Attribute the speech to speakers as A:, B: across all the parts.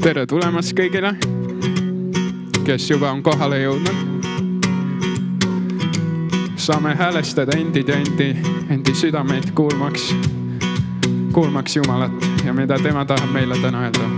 A: Tere tulemast kõigile, kes juba on kohale jõudnud. Saame häälestada endid ja endi südameid kuulmaks Jumalat ja mida tema tahab meile täna öelda.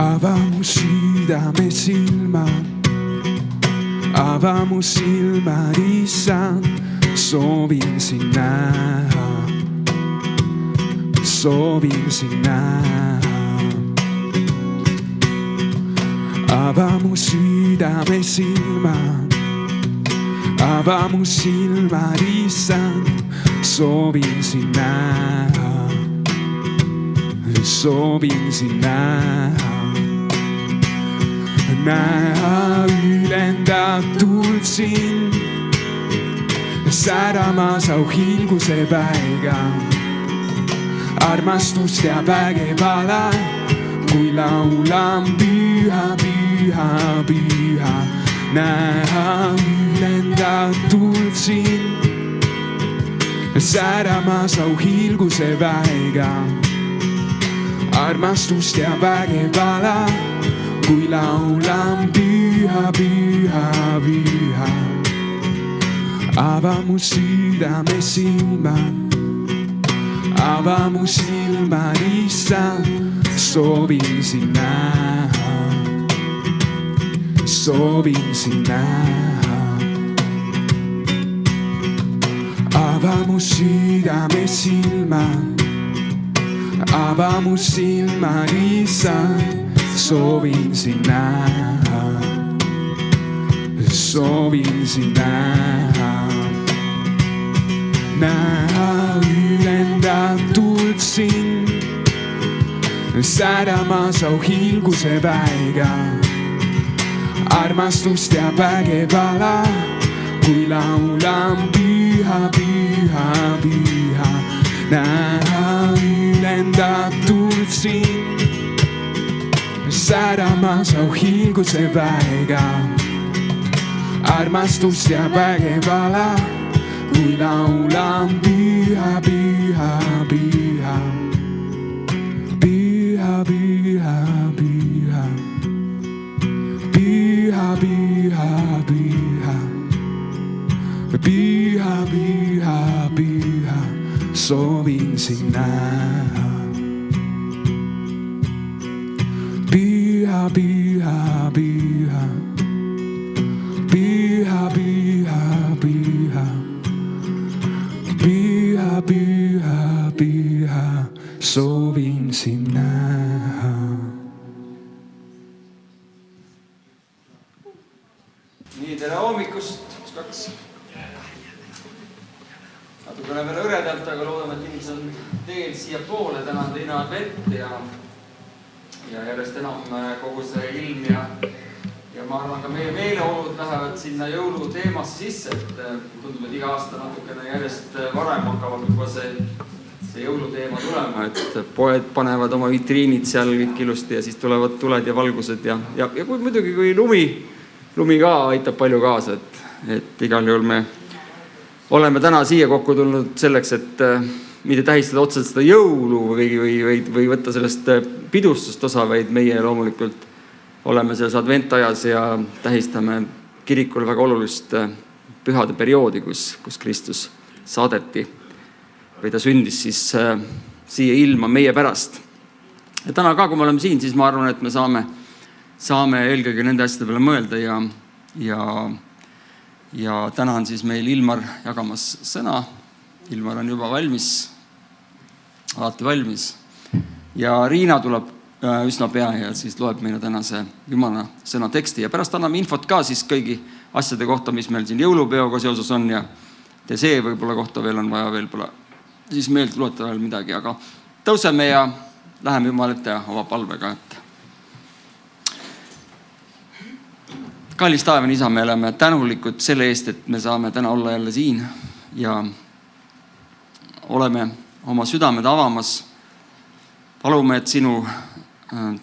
A: Ava mu südame silmad, ava mu silmad, Issand, soovin sind näha, soovin sind näha. Ava mu südame silmad, ava mu silmad, Issand, soovin sind näha, soovin sind näha. Näha ülendatult sind, säramas auhilguse päiga, armastust ja vägevala, kui laulan püha, püha, püha. Näha ülendatult sind, säramas auhilguse päiga, armastust ja vägevala, kui laulan püha, püha, püha. Ava mu südame silmad, ava mu silmad, Issand, soovin sind näha, soovin sind näha. Ava mu südame silmad, ava mu silmad, Issand, soovin sind näha, soovin sind näha. Näha ülendatult sind, säramas auhilguse päiga, armastust ja vägevala, kui laulan püha, püha, püha. Näha ülendatult sind, säramas auhilguse päiga, armastust ja vägevala, kui laulan püha, püha, püha. Püha, püha, püha. Püha, püha, püha. Püha, püha, püha. Soovin sind näha. Püha, püha, püha. Püha, püha, püha. Püha, püha, püha. Soovin sind näha.
B: Nii, tere hommikust. Kaks. Natukene veel õredalt, aga loodame, et inimesed on teel siia poole. Täna on teine advent ja järjest enam kogu see ilm ja ma arvan ka meie meeleolud lähevad sinna jõuluteemasse sisse, et tundub, et iga aasta natukene järjest varem hakkavad juba see jõuluteema tulema, et poed panevad oma vitriinid seal kõik ilusti ja siis tulevad tuled ja valgused ja muidugi kui lumi ka aitab palju kaasa, et igal juhul me oleme täna siia kokku tulnud selleks, et mitte tähistada otseselt seda jõulu või võtta sellest pidustust osa, vaid meie loomulikult oleme selles adventajas ja tähistame kirikul väga olulist pühade perioodi, kus Kristus saadeti või ta sündis siis siia ilma meie pärast. Ja täna ka, kui me oleme siin, siis ma arvan, et me saame eelkõige nende asjade peale mõelda ja täna on siis meil Ilmar jagamas sõna. Ilmar on juba valmis, alati valmis. Ja Riina tuleb üsna pea ja siis loeb meile tänase Jumala sõna teksti ja pärast anname infot ka siis kõigi asjade kohta, mis meil siin jõulupeoga seoses on ja see võib-olla kohta veel on vaja veel siis meelt tuletada veel midagi, aga tõuseme ja läheme Jumala ette oma palvega. Kallis taevane Isa, me oleme tänulikud selle eest, et me saame täna olla jälle siin ja oleme oma südamed avamas. Palume, et sinu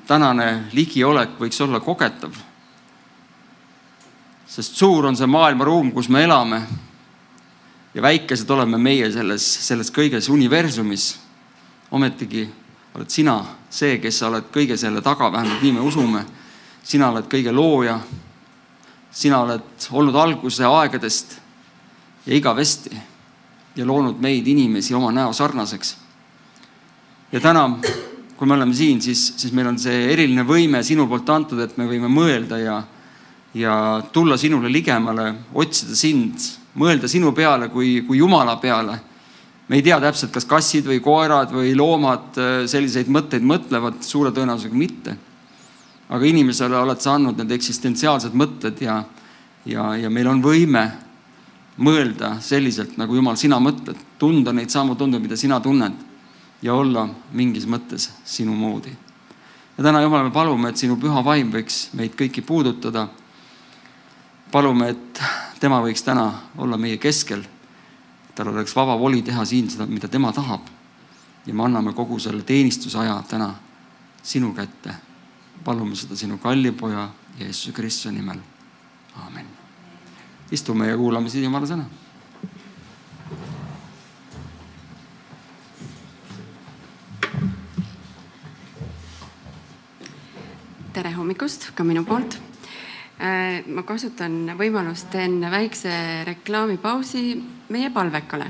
B: tänane ligiolek võiks olla kogetav. Sest suur on see maailmaruum, kus me elame ja väikesed oleme meie selles kõiges universumis. Ometigi oled sina see, kes sa oled kõige selle taga, vähemalt nii me usume. Sina oled kõige looja. Sina oled olnud alguse aegadest ja igavesti ja loonud meid inimesi oma näo sarnaseks. Ja täna, kui me oleme siin, siis meil on see eriline võime sinu poolt antud, et me võime mõelda ja tulla sinule ligemale, otsida sind, mõelda sinu peale kui Jumala peale. Me ei tea täpselt, kas kassid või koerad või loomad selliseid mõtteid mõtlevad, suure tõenäosusega mitte. Aga inimesele oled sa andnud need eksistentsiaalsed mõtted ja meil on võime mõelda selliselt, nagu Jumal sina mõtled, tunda neid samu tunde, mida sina tunned ja olla mingis mõttes sinu moodi. Ja täna, Jumal, me palume, et sinu püha vaim võiks meid kõiki puudutada. Palume, et tema võiks täna olla meie keskel. Tal oleks vaba voli teha siin seda, mida tema tahab. Ja me anname kogu selle teenistusaja täna sinu kätte. Palume seda sinu kalli poja Jeesuse Kristuse nimel. Aamen. Istume ja kuulame siin Jumala sõna.
C: Tere hommikust ka minu poolt. Ma kasutan võimalust, teen väikse reklaamipausi meie palvekale.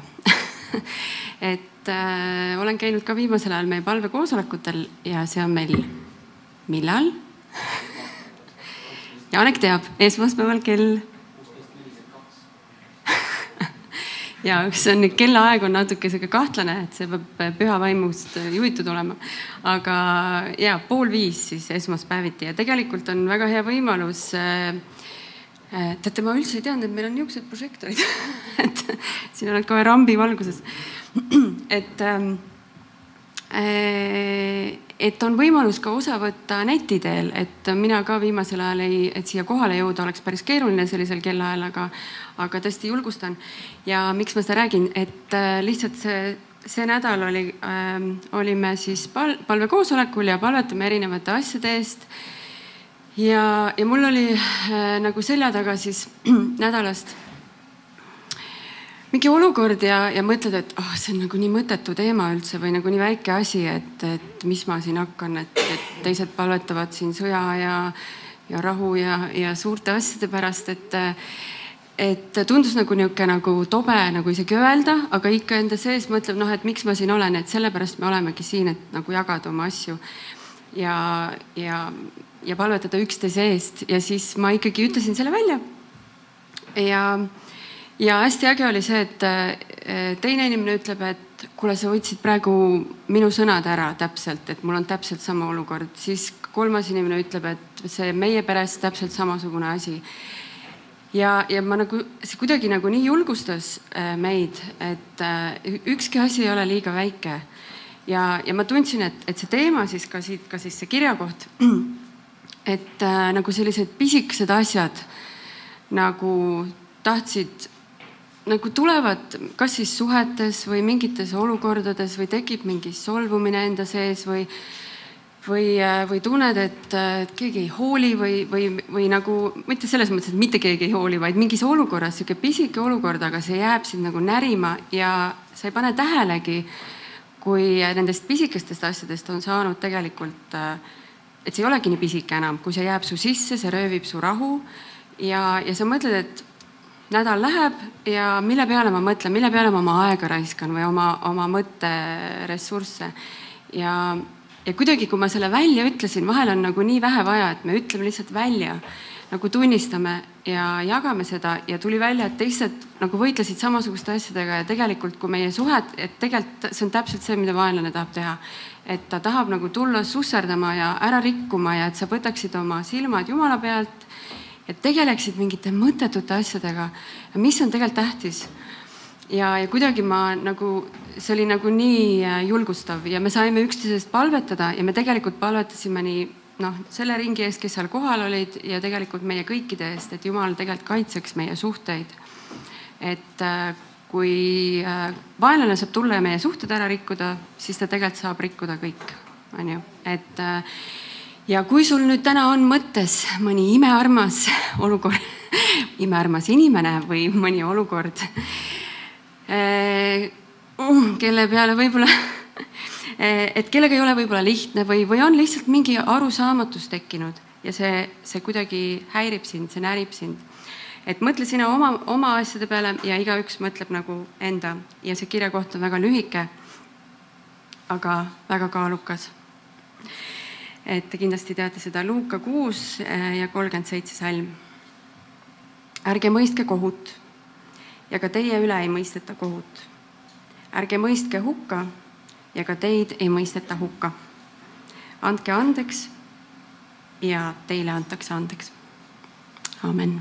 C: Olen käinud ka viimasel ajal meie palvekoosolekutel ja see on meil millal? Janek teab, esmaspäeval kell. Ja see on kellaaeg on natuke kahtlane, et see peab püha vaimust juhitud olema. Aga 4:30 siis esmaspäeviti ja tegelikult on väga hea võimalus. Teate, ma üldse ei teadnud, et meil on niisugused prožektorid. Siin oled kohe rambi valguses. Et on võimalus ka osa võtta netiteel, et mina ka viimasel ajal et siia kohale jõuda oleks päris keeruline sellisel kellaajal, aga tõesti julgustan. Ja miks ma seda räägin, et lihtsalt see nädal olime siis palvekoosolekul ja palvetame erinevate asjade eest. Ja mul oli nagu selja taga siis nädalast mingi olukord ja mõtled, et see on nagu nii mõttetu teema üldse või nagu nii väike asi, et mis ma siin hakkan, et teised palvetavad siin sõja ja rahu ja suurte asjade pärast, et tundus nagu niuke nagu tobe nagu isegi öelda, aga ikka enda sees mõtleb, et miks ma siin olen, et sellepärast me olemegi siin, et nagu jagada oma asju ja palvetada üksteise eest ja siis ma ikkagi ütlesin selle välja ja hästi äge oli see, et teine inimene ütleb, et kuule, sa võtsid praegu minu sõnad ära täpselt, et mul on täpselt sama olukord. Siis kolmas inimene ütleb, et see meie peres täpselt samasugune asi. Ja ma nagu, see kuidagi nagu nii julgustas meid, et ükski asi ei ole liiga väike. Ja ma tundsin, et see teema siis ka siis see kirjakoht, et nagu sellised pisikesed asjad nagu tahtsid nagu tulevad kas siis suhetes või mingites olukordades või tekib mingi solvumine enda sees või tunned, et keegi ei hooli või nagu, mitte selles mõttes, et mitte keegi ei hooli, vaid mingis olukorras, siuke pisike olukord, aga see jääb sind nagu närima ja sa ei pane tähelegi, kui nendest pisikestest asjadest on saanud tegelikult, et see ei olegi nii pisike enam, kui see jääb su sisse, see röövib su rahu ja sa mõtled, et nädal läheb ja mille peale ma mõtlen, mille peale ma oma aega raiskan või oma mõtteressursse. Ja kuidagi, kui ma selle välja ütlesin, vahel on nagu nii vähe vaja, et me ütleme lihtsalt välja, nagu tunnistame ja jagame seda ja tuli välja, et teised nagu võitlesid samasuguste asjadega ja tegelikult, kui meie suhet, et tegelikult see on täpselt see, mida vaenlane tahab teha. Et ta tahab nagu tulla susserdama ja ära rikkuma ja et sa võtaksid oma silmad Jumala pealt et tegeleksid mingite mõttetute asjadega, mis on tegelikult tähtis. Ja kuidagi see oli nagu nii julgustav ja me saime üksteisest palvetada ja me tegelikult palvetasime nii selle ringi eest, kes seal kohal olid ja tegelikult meie kõikide eest, et Jumal tegelikult kaitseks meie suhteid. Et kui vaenlane saab tulla ja meie suhted ära rikkuda, siis ta tegelikult saab rikkuda kõik. On ju? Ja kui sul nüüd täna on mõttes mõni imearmas olukord, imearmas inimene või mõni olukord, kelle peale võib-olla, et kellega ei ole võib-olla lihtne või on lihtsalt mingi arusaamatus tekkinud ja see kuidagi häirib sind, see närib sind. Et mõtle sina oma asjade peale ja igaüks mõtleb nagu enda ja see kirja koht on väga lühike, aga väga kaalukas. Et te kindlasti teate seda Luuka 6 ja 37 salm. Ärge mõistke kohut ja ka teie üle ei mõisteta kohut. Ärge mõistke hukka ja ka teid ei mõisteta hukka. Andke andeks ja teile antakse andeks. Amen.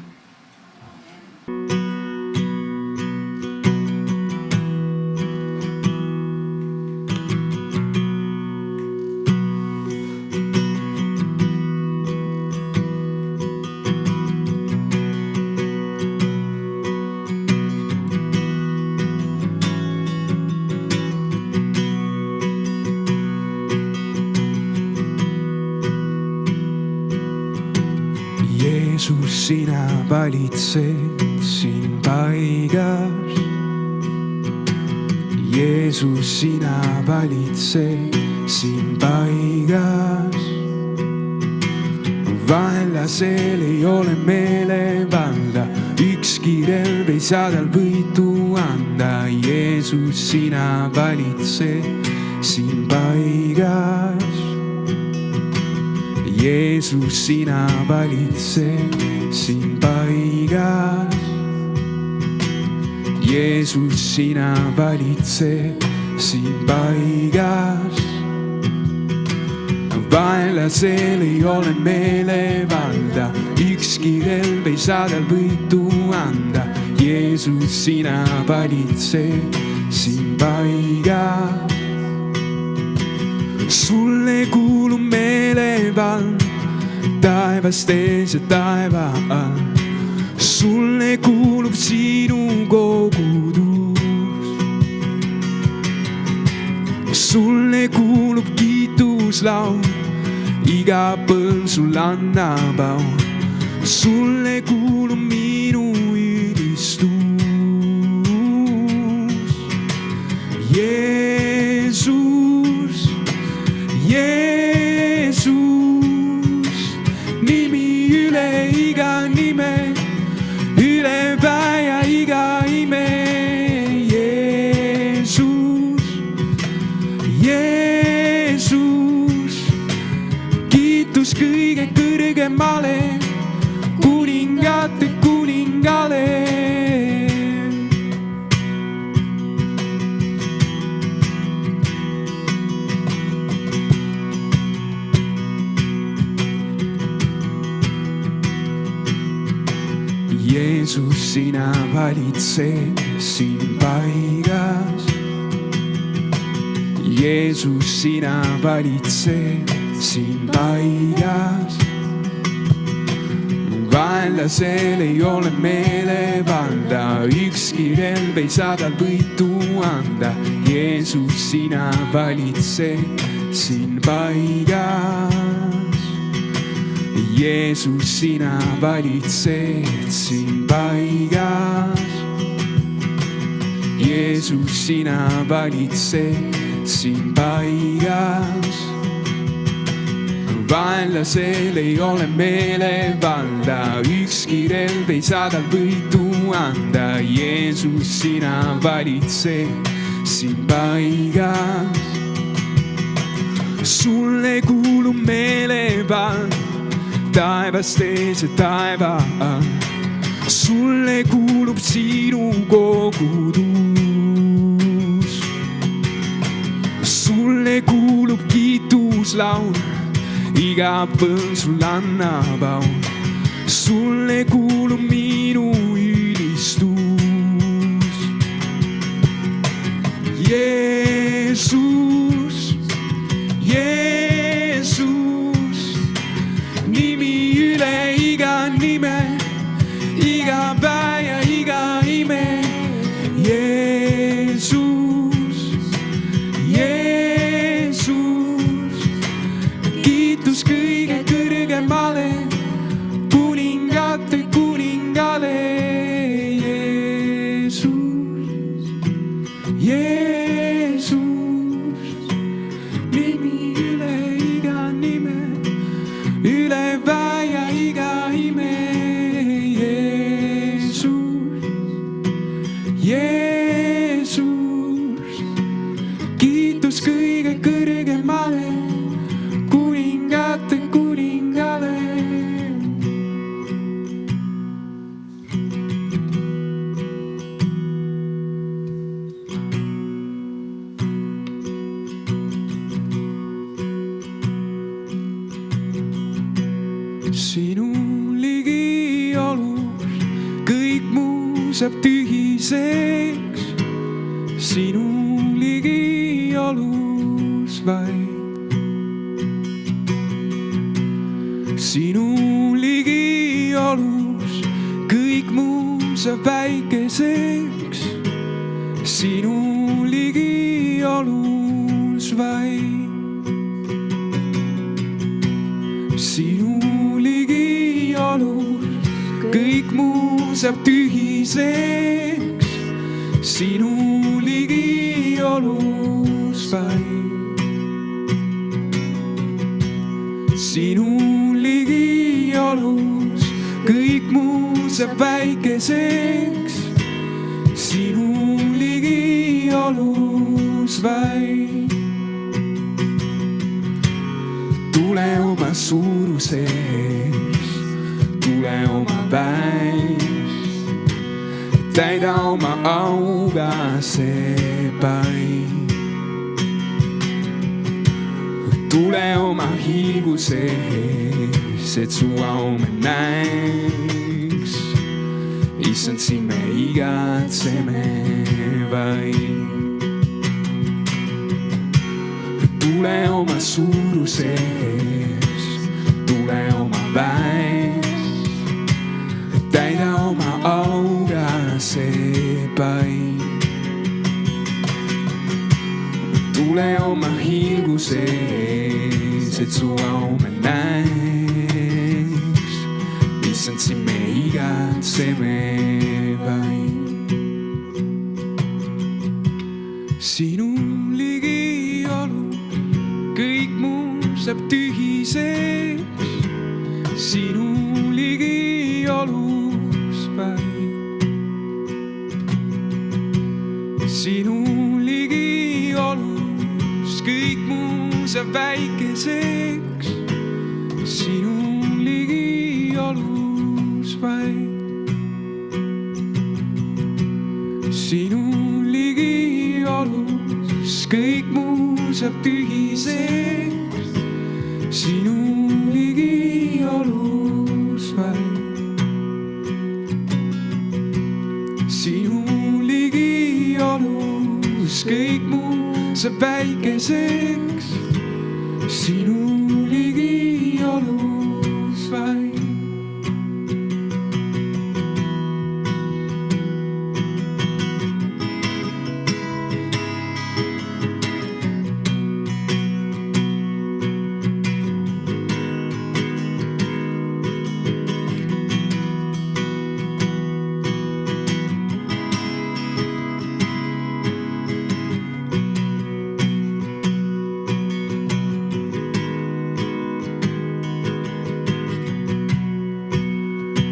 D: Jeesus, sina valitsed siin paigas. Jeesus, sina valitsed siin paigas. Vaenlasel ei ole meelevalda, ükski relv ei saa tal võitu anda. Jeesus, sina valitsed siin paigas. Jeesus, sina valitsed siin paigas. Jeesus, sina valitsed siin paigas. Vaenlasel ei ole meelevalda, ükski relv ei saa tal võitu anda. Jeesus, sina valitsed siin paigas. Sulle kuulub meelevald taevast ees ja taeva all. Sulle kuulub sinu kogudus. Sulle kuulub kiituslaul, iga põlv sul annab au. Sulle kuulub minu ülistus. Jeesus, Jeesus, nimi üle iga nime, üle päe ja iga ime. Jeesus, Jeesus, kiitus kõige kõrgemale, kuningate kuningale. Jeesus, sina valitsed siin paigas. Jeesus, sina valitsed siin paigas. Vaenlasel ei ole meelevalda, ükski relv ei saa tal võitu anda. Jeesus, sina valitsed siin paigas. Jeesus, sina valitsed siin paigas. Jeesus, sina valitsed siin paigas. Vaenlasel ei ole meelevalda, ükski relv ei saa tal võitu anda. Jeesus, sina valitsed siin paigas. Sulle kuulub meelevald taevast ees ja taeva all. Sulle kuulub sinu kogudus. Sulle kuulub kiituslaul, iga põlv sul annab au. Sulle kuulub minu ülistus. Jeesus, Jeesus, nimi üle iga nime, iga päe ja iga ime. Jeesus, Jeesus, kiitus kõige saab tühiseks sinu ligiolus vaid. Sinu ligiolus kõik muu saab väikeseks, sinu ligiolus vaid. Sinu ligiolus kõik muu saab tühiseks, sinu ligiolus vaid. Sinu ligiolus kõik muu saab väikeseks, sinu ligiolus vaid. Tule oma suuruses, tule oma väis, täida oma auga see paik. Tule oma hiilguses, et su aume näiks. Issand, siin me igatseme vaid. Tule oma suuruses, tule oma väis, täida oma auga see paik. Tule oma hiilguses, et su aume näiks. Issand, siin me igatseme vaid. Sinu ligiolus kõik muu saab tühiseks, sinu ligiolus vaid. Sinu ligiolus kõik muu saab väikeseks, sinu ligiolus vaid. Sinu ligiolus kõik muu saab tühiseks, sinu ligiolus vaid. Sinu ligiolus kõik muu saab väikeseks, sinu ligiolus vaid.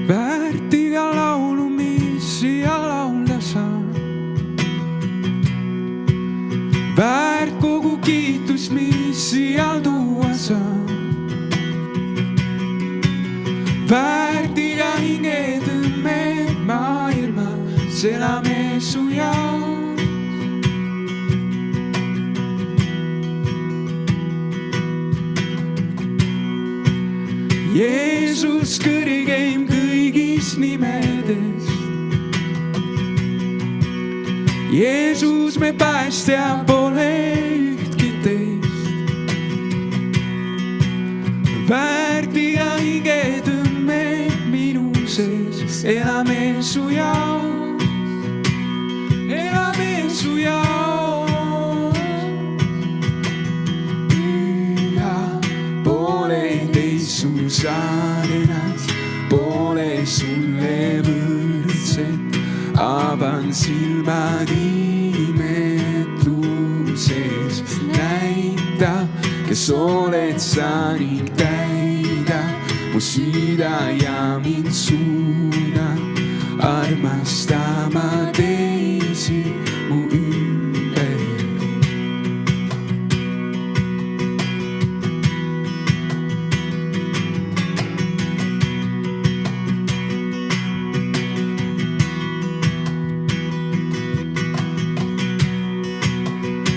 D: Väärt iga laulu, mis siia laulda saan. Väärt kogu kiitus, mis siia tuua saan. Väärt iga hingetõmme maailmas elame su jaoks. Jeesus kõrgeim kõigist nimedest. Jeesus me päästja pole ühtki teist. Väärt iga hingetõmme minu sees elame su jaoks. Elame su jaoks. Püha pole teist su saarenas, pole sulle võrdset. Avan silmad imetluses, näita, kes oled sa ning täida mu süda ja mind suuna armastama teisi mu ümber.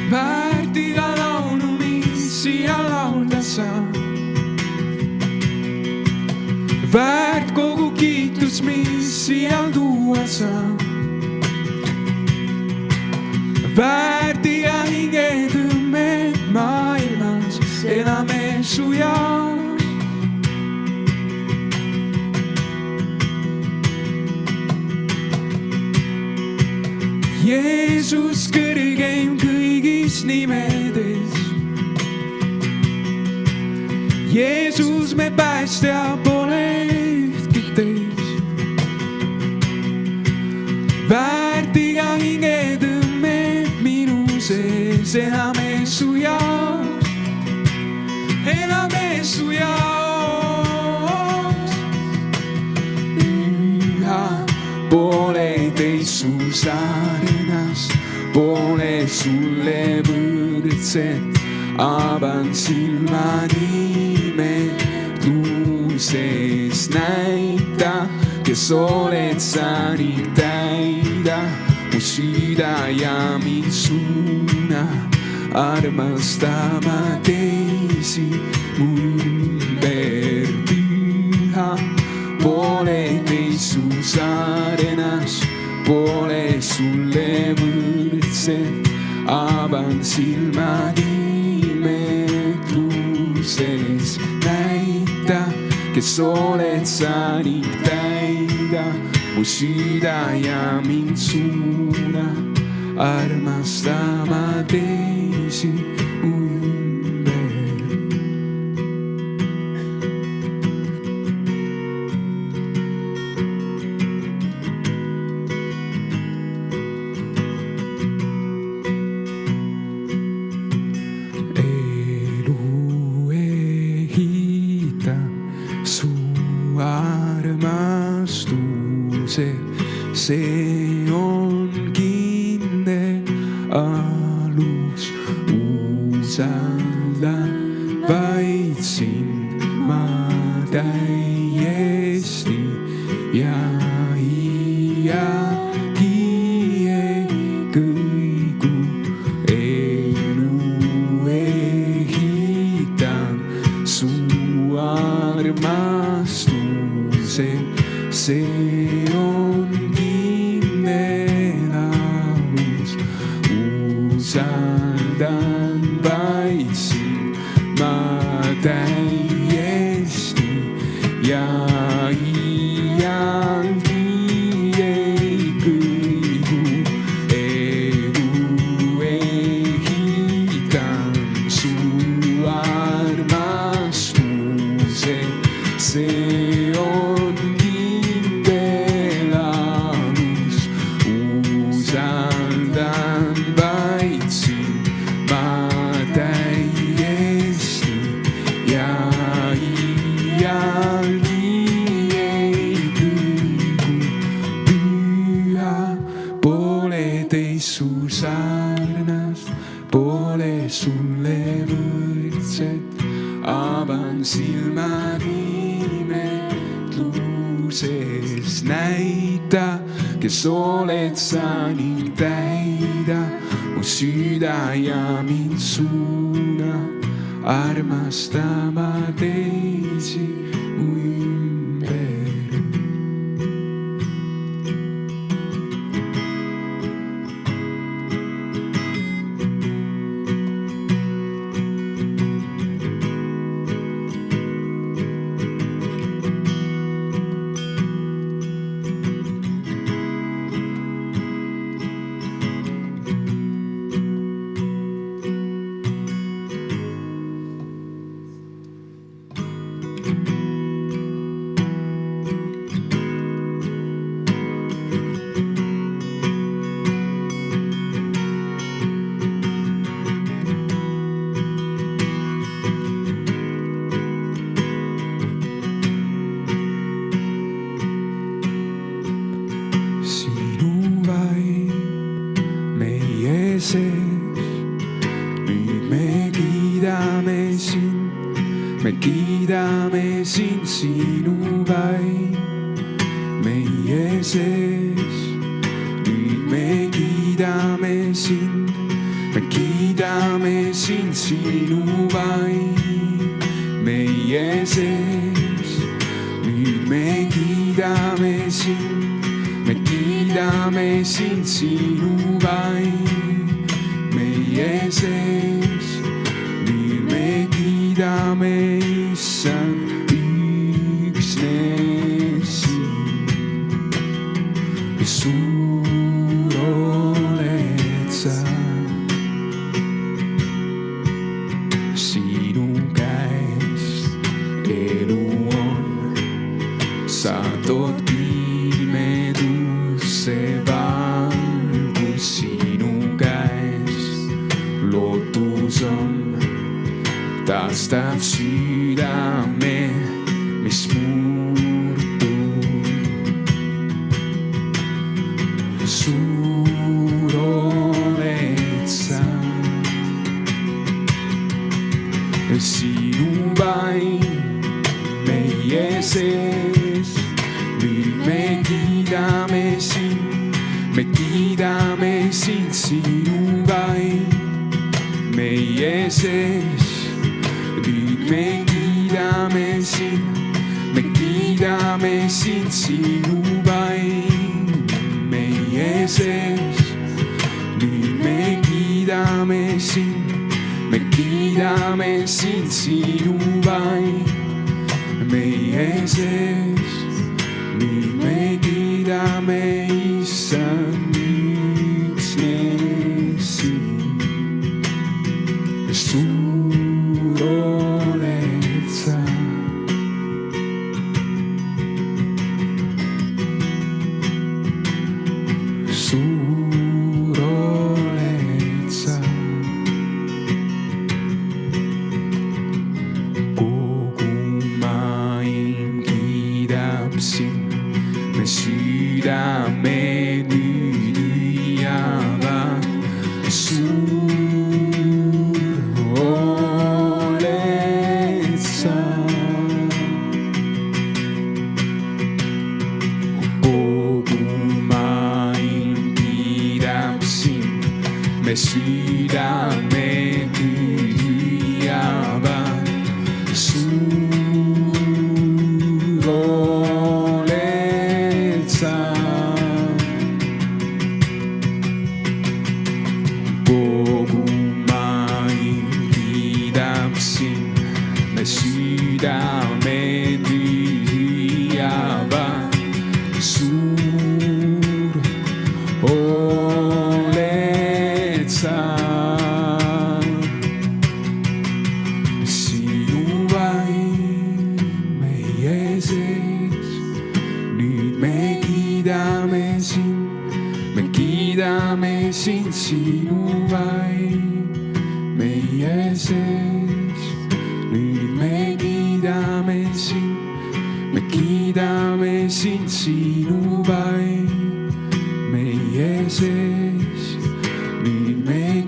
D: Väärt iga laulu, mis siia laulda saan. Väärt kogu kiitus, mis siia tuua saan. väärtiga hingetõmmed maailmas elame su jaoks. Jeesus kõrgeim kõigis nimedes. Jeesus me päästja pole ühtki teist. Väärtiga hingetõmmed minu sees elame su jaoks. Elame su jaoks. Püha pole teist su sarnas, pole sulle võrdset. Avan silmad imetluses näita, kes oled sa ning täida mu süda ja mind suuna armastama teisi mu ümber. Püha pole teist su sarnas, pole sulle võrdset. Avan silmad imetluses näita, kes oled sa ning täida mu süda ja mind suuna armastama teisi mu ümber. See on kindel alus, usaldan vaid sind ma täiesti ja iialgi ei kõigu. Elu ehitan su armastusel, see on usaldan vaid sind ma täiesti ja iialgi ei kõigu. Elu ehitan su armastusel, see on kindel alus. Usaldan vaid sind ma täiesti ja iialgi ei kõigu. Püha pole teist su sarnast, pole sulle võrdset. Avan silmad imetluses näita, kes oled sa ning täida mu süda ja mind suuna armastama teisi mu ümber. me kiidame sind sinu vaid meie sees. nüüd me kiidame sind sinu vaid meie sees. nüüd me kiidame sind sinu vaid sees. Nüüd me kiidame Issand üksnes sind. Suur oled sa, sinu käest elu on. Sa tood pimedusse valgus, sinu käest lootus on. Taastab südame, mis murdub. Suur oled sa, sinu vaim meie sees. Nüüd me kiidame sind, sinu vaim meie sees. Nüüd me kiidame sind, sinu vaim meie sees. Nüüd me kiidame sind, sinu vaim meie sees. Nüüd me kiidame Issand üksnes sind. Suur oled sa. Suur oled sa. Kogu maailm kiidab sind, me südame nüüd hüüavad. Suur oled sa. Kogu maailm kiidab sind, me südame nüüd hüüavad. Suur oled sa. Kogu maailm kiidab sind, me südame nüüd hüüavad. Suur oled sa. Sinu vaim meie sees. Nüüd me kiidame sind, sinu vaim meie sees. Nüüd me kiidame sind, sinu vaim meie sees. Nüüd me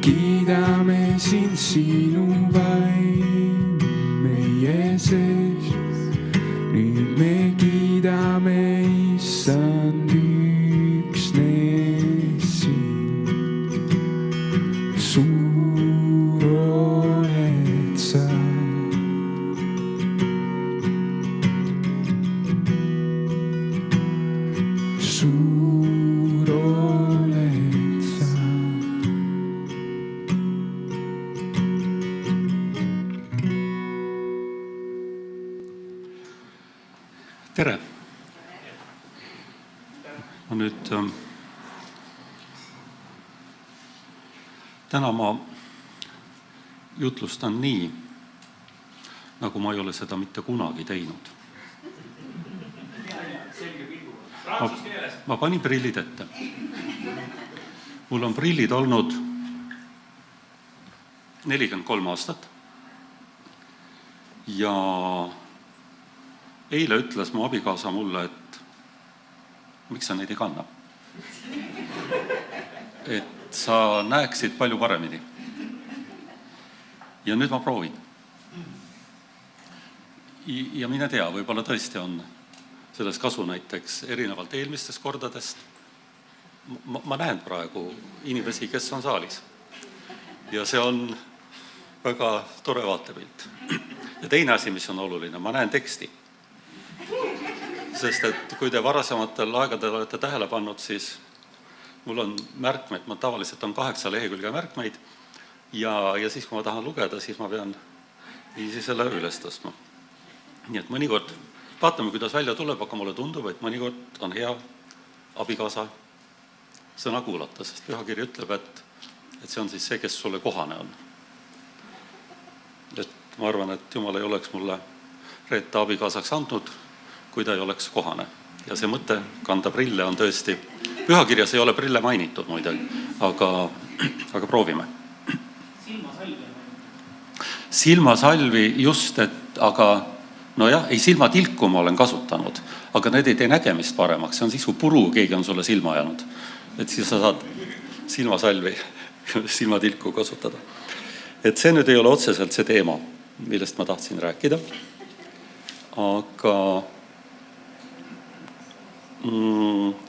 D: kiidame sind, sinu vaim meie sees. Nüüd me kiidame Issand üksnes sind. Suur oled sa. Suur oled sa.
E: Tere! Ma nüüd täna ma jutlustan nii, nagu ma ei ole seda mitte kunagi teinud. Ma panin prillid ette. Mul on prillid olnud 43 aastat ja eile ütles mu abikaasa mulle, et miks sa neid ei kanna? Et sa näeksid palju paremini. Ja nüüd ma proovin. Ja mine tea, võib-olla tõesti on selles kasu näiteks erinevalt eelmistest kordadest. Ma näen praegu inimesi, kes on saalis. Ja see on väga tore vaatepilt. Ja teine asi, mis on oluline, ma näen teksti. Sest et kui te varasematel aegadel olete tähele pannud, siis mul on märkmed, ma tavaliselt on 8 lehekülge märkmeid ja siis, kui ma tahan lugeda, siis ma pean viisi selle üles tõstma. Nii et mõnikord vaatame, kuidas välja tuleb, aga mulle tundub, et mõnikord on hea abikaasa sõna kuulata, sest pühakiri ütleb, et see on siis see, kes sulle kohane on. Et ma arvan, et Jumal ei oleks mulle Reeta abikaasaks andnud, kui ta ei oleks kohane. Ja see mõte kanda prille on tõesti, pühakirjas ei ole prille mainitud muidagi, aga proovime. Silmasalvi just, aga nojah, ei silmatilku ma olen kasutanud, aga need ei tee nägemist paremaks, see on siis, kui puru keegi on sulle silma jäänud. Et siis sa saad silmasalvi, silmatilku kasutada. Et see nüüd ei ole otseselt see teema, millest ma tahtsin rääkida, aga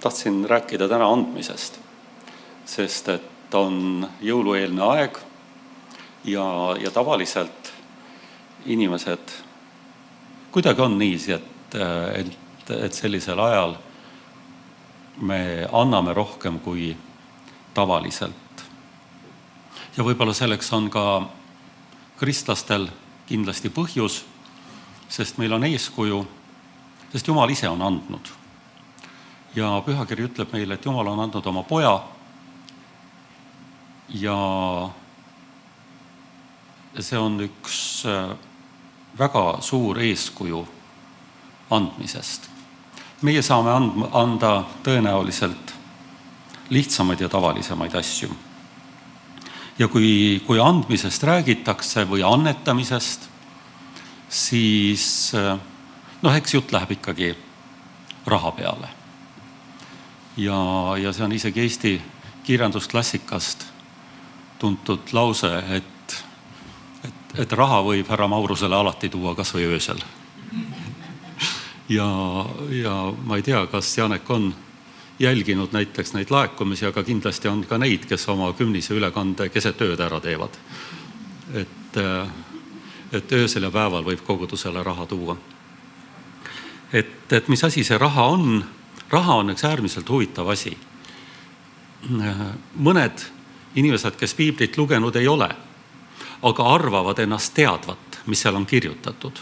E: tahtsin rääkida täna andmisest, sest et on jõulueelne aeg ja tavaliselt inimesed kuidagi on niisi, et sellisel ajal me anname rohkem kui tavaliselt. Ja võib-olla selleks on ka kristlastel kindlasti põhjus, sest meil on eeskuju, sest Jumal ise on andnud. Ja pühakiri ütleb meile, et Jumal on andnud oma poja ja see on üks väga suur eeskuju andmisest. Meie saame anda tõenäoliselt lihtsamaid ja tavalisemaid asju. Ja kui andmisest räägitakse või annetamisest, siis eks jutt läheb ikkagi raha peale. Ja see on isegi Eesti kirjandusklassikast tuntud lause, et raha võib härra Maurusele alati tuua kas või öösel. Ja ma ei tea, kas Janek on jälginud näiteks neid laekumisi, aga kindlasti on ka neid, kes oma kümnise ülekande keset ööd ära teevad. Et öösel ja päeval võib kogudusele raha tuua. Et mis asi see raha on? Raha on üks äärmiselt huvitav asi. Mõned inimesed, kes piiblit lugenud ei ole, aga arvavad ennast teadvat, mis seal on kirjutatud.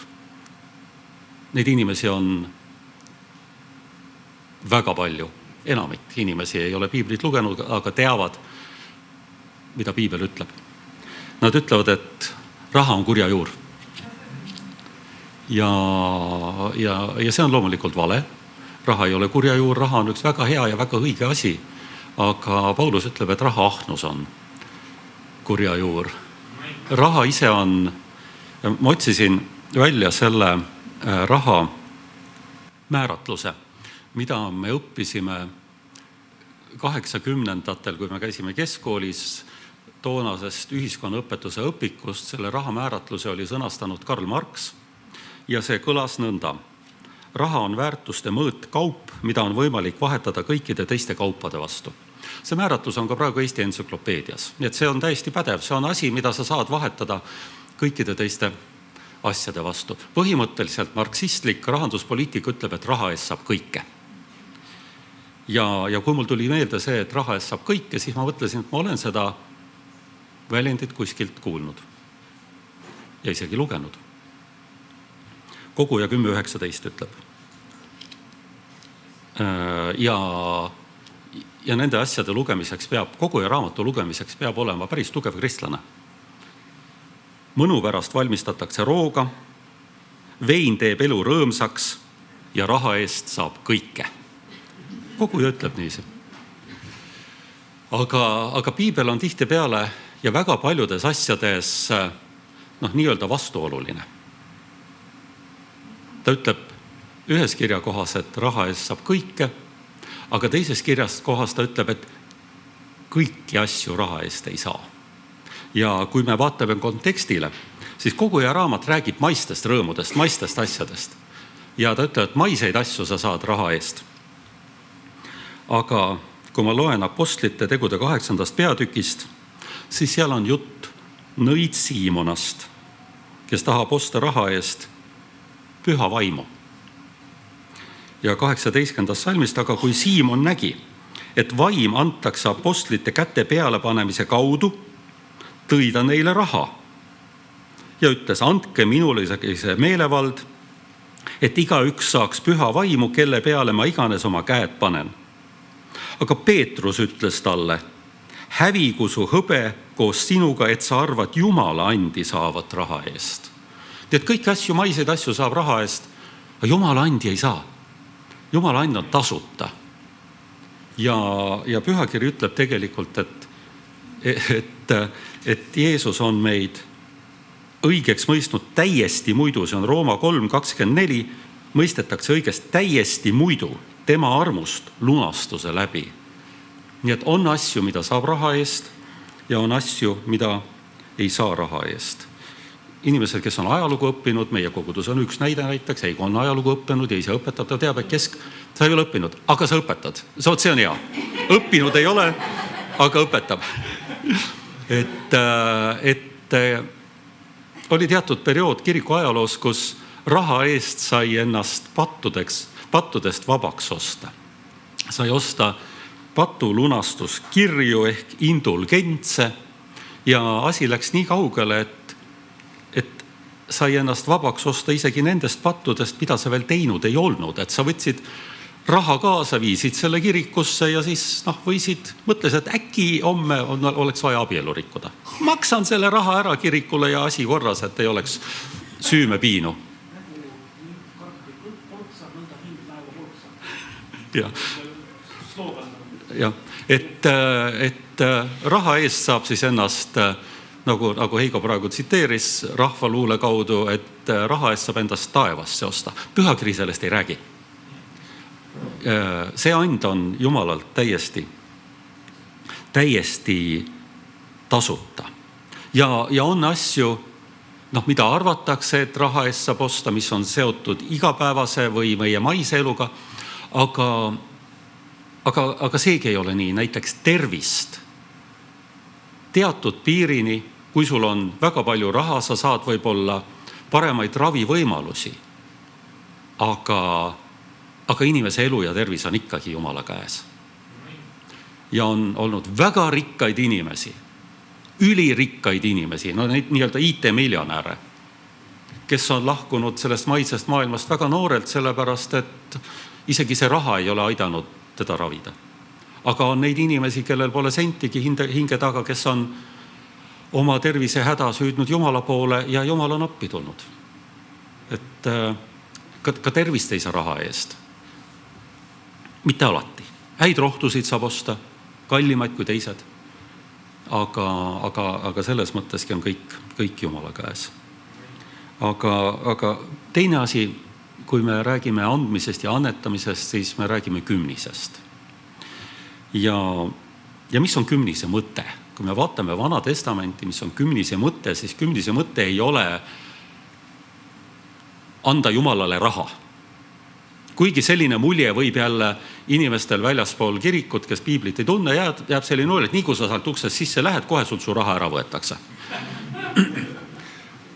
E: Neid inimesi on väga palju. Enamik inimesi ei ole piiblit lugenud, aga teavad, mida piibel ütleb. Nad ütlevad, et raha on kurja juur. Ja see on loomulikult vale. Raha ei ole kurja juur, raha on üks väga hea ja väga õige asi. Aga Paulus ütleb, et raha ahnus on kurja juur. Raha ise on, ma otsisin välja selle raha määratluse, mida me õppisime 80-ndatel, kui me käisime keskkoolis toonasest ühiskonnaõpetuse õpikust. Selle raha määratluse oli sõnastanud Karl Marx ja see kõlas nõnda. Raha on väärtuste mõõt kaup, mida on võimalik vahetada kõikide teiste kaupade vastu. See määratlus on ka praegu Eesti entsüklopeedias. Nii et see on täiesti pädev, see on asi, mida sa saad vahetada kõikide teiste asjade vastu. Põhimõtteliselt marksistlik rahanduspoliitik ütleb, et raha eest saab kõike. Ja kui mul tuli meelde see, et raha eest saab kõike, siis ma mõtlesin, et ma olen seda väljendit kuskilt kuulnud ja isegi lugenud. Koguja 10.19 ütleb. Ja nende asjade lugemiseks peab, koguja raamatu lugemiseks peab olema päris tugev kristlane. Mõnu pärast valmistatakse rooga, vein teeb elu rõõmsaks ja raha eest saab kõike. Koguja ütleb niiviisi. Aga piibel on tihtipeale ja väga paljudes asjades nii-öelda vastuoluline. Ta ütleb ühes kirja kohas, et raha eest saab kõike, aga teises kirjas kohas ta ütleb, et kõiki asju raha eest ei saa. Ja kui me vaatame kontekstile, siis koguja raamat räägib maistest rõõmudest, maistest asjadest. Ja ta ütleb, et maiseid asju sa saad raha eest. Aga kui ma loen Apostlite tegude 8. peatükist, siis seal on jutt nõid Siimonast, kes tahab osta raha eest püha vaimu. Ja 18. salmist, aga kui Siimon nägi, et vaim antakse apostlite käte pealepanemise kaudu, tõi ta neile raha ja ütles, andke minule see meelevald, et igaüks saaks püha vaimu, kelle peale ma iganes oma käed panen. Aga Peetrus ütles talle, hävigu su hõbe koos sinuga, et sa arvad Jumala andi saavat raha eest. Tead, kõiki asju, maiseid asju saab raha eest, aga Jumala andi ei saa. Jumala and on tasuta. Ja pühakiri ütleb tegelikult, et Jeesus on meid õigeks mõistnud täiesti muidu, see on Rooma 3:24, mõistetakse õigest täiesti muidu tema armust lunastuse läbi. Nii et on asju, mida saab raha eest ja on asju, mida ei saa raha eest. Inimesed, kes on ajalugu õppinud, meie kogudus on üks näide näiteks, Heigo on ajalugu õppinud ja ise õpetab, ta teab, et sa ei ole õppinud, aga sa õpetad. See on hea. Õppinud ei ole, aga õpetab. Et oli teatud periood kiriku ajaloos, kus raha eest sai ennast pattudest vabaks osta. Sai osta patulunastuskirju ehk indulgentse ja asi läks nii kaugele, et sai ennast vabaks osta isegi nendest pattudest, mida sa veel teinud ei olnud. Et sa võtsid raha kaasa, viisid selle kirikusse ja siis mõtles, et äkki homme oleks vaja abielu rikkuda. Maksan selle raha ära kirikule ja asi korras, et ei oleks süümepiinu. Ja, et raha eest saab siis ennast, nagu Heigo praegu tsiteeris rahvaluule kaudu, et raha eest saab endast taevasse osta. Pühakiri sellest ei räägi. See and on Jumalalt täiesti tasuta. Ja on asju, mida arvatakse, et raha eest saab osta, mis on seotud igapäevase või meie maise eluga, aga seegi ei ole nii. Näiteks tervist. Teatud piirini, kui sul on väga palju raha, sa saad võib-olla paremaid ravivõimalusi, aga inimese elu ja tervis on ikkagi Jumala käes. Ja on olnud väga rikkaid inimesi, ülirikkaid inimesi, neid nii-öelda IT-miljonäre, kes on lahkunud sellest maisest maailmast väga noorelt, sellepärast, et isegi see raha ei ole aidanud teda ravida. Aga on neid inimesi, kellel pole sentigi hinge taga, kes on oma tervise häda süüdnud Jumala poole ja Jumal on appi tulnud. Et ka tervist ei saa raha eest. Mitte alati. Häid rohtusid saab osta, kallimaid kui teised. Aga selles mõtteski on kõik Jumala käes. Aga teine asi, kui me räägime andmisest ja annetamisest, siis me räägime kümnisest. Ja mis on kümnise mõte? Kui me vaatame Vana Testamenti, mis on kümnise mõte, siis kümnise mõte ei ole anda Jumalale raha. Kuigi selline mulje võib jälle inimestel väljaspool kirikut, kes piiblit ei tunne, jääb selline mulje, et nii kui sa sealt uksest sisse lähed, kohe sult su raha ära võetakse.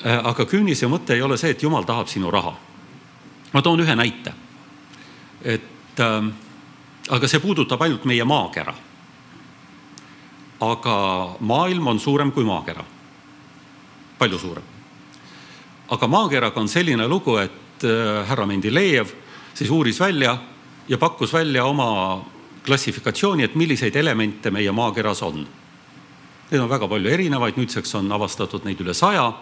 E: Aga kümnise mõte ei ole see, et Jumal tahab sinu raha. Ma toon ühe näite. Aga see puudutab ainult meie maakera. Aga maailm on suurem kui maakera. Palju suurem. Aga maakeraga on selline lugu, et härra Mendilejev siis uuris välja ja pakkus välja oma klassifikatsiooni, et milliseid elemente meie maakeras on. Need on väga palju erinevaid, nüüdseks on avastatud neid üle 100.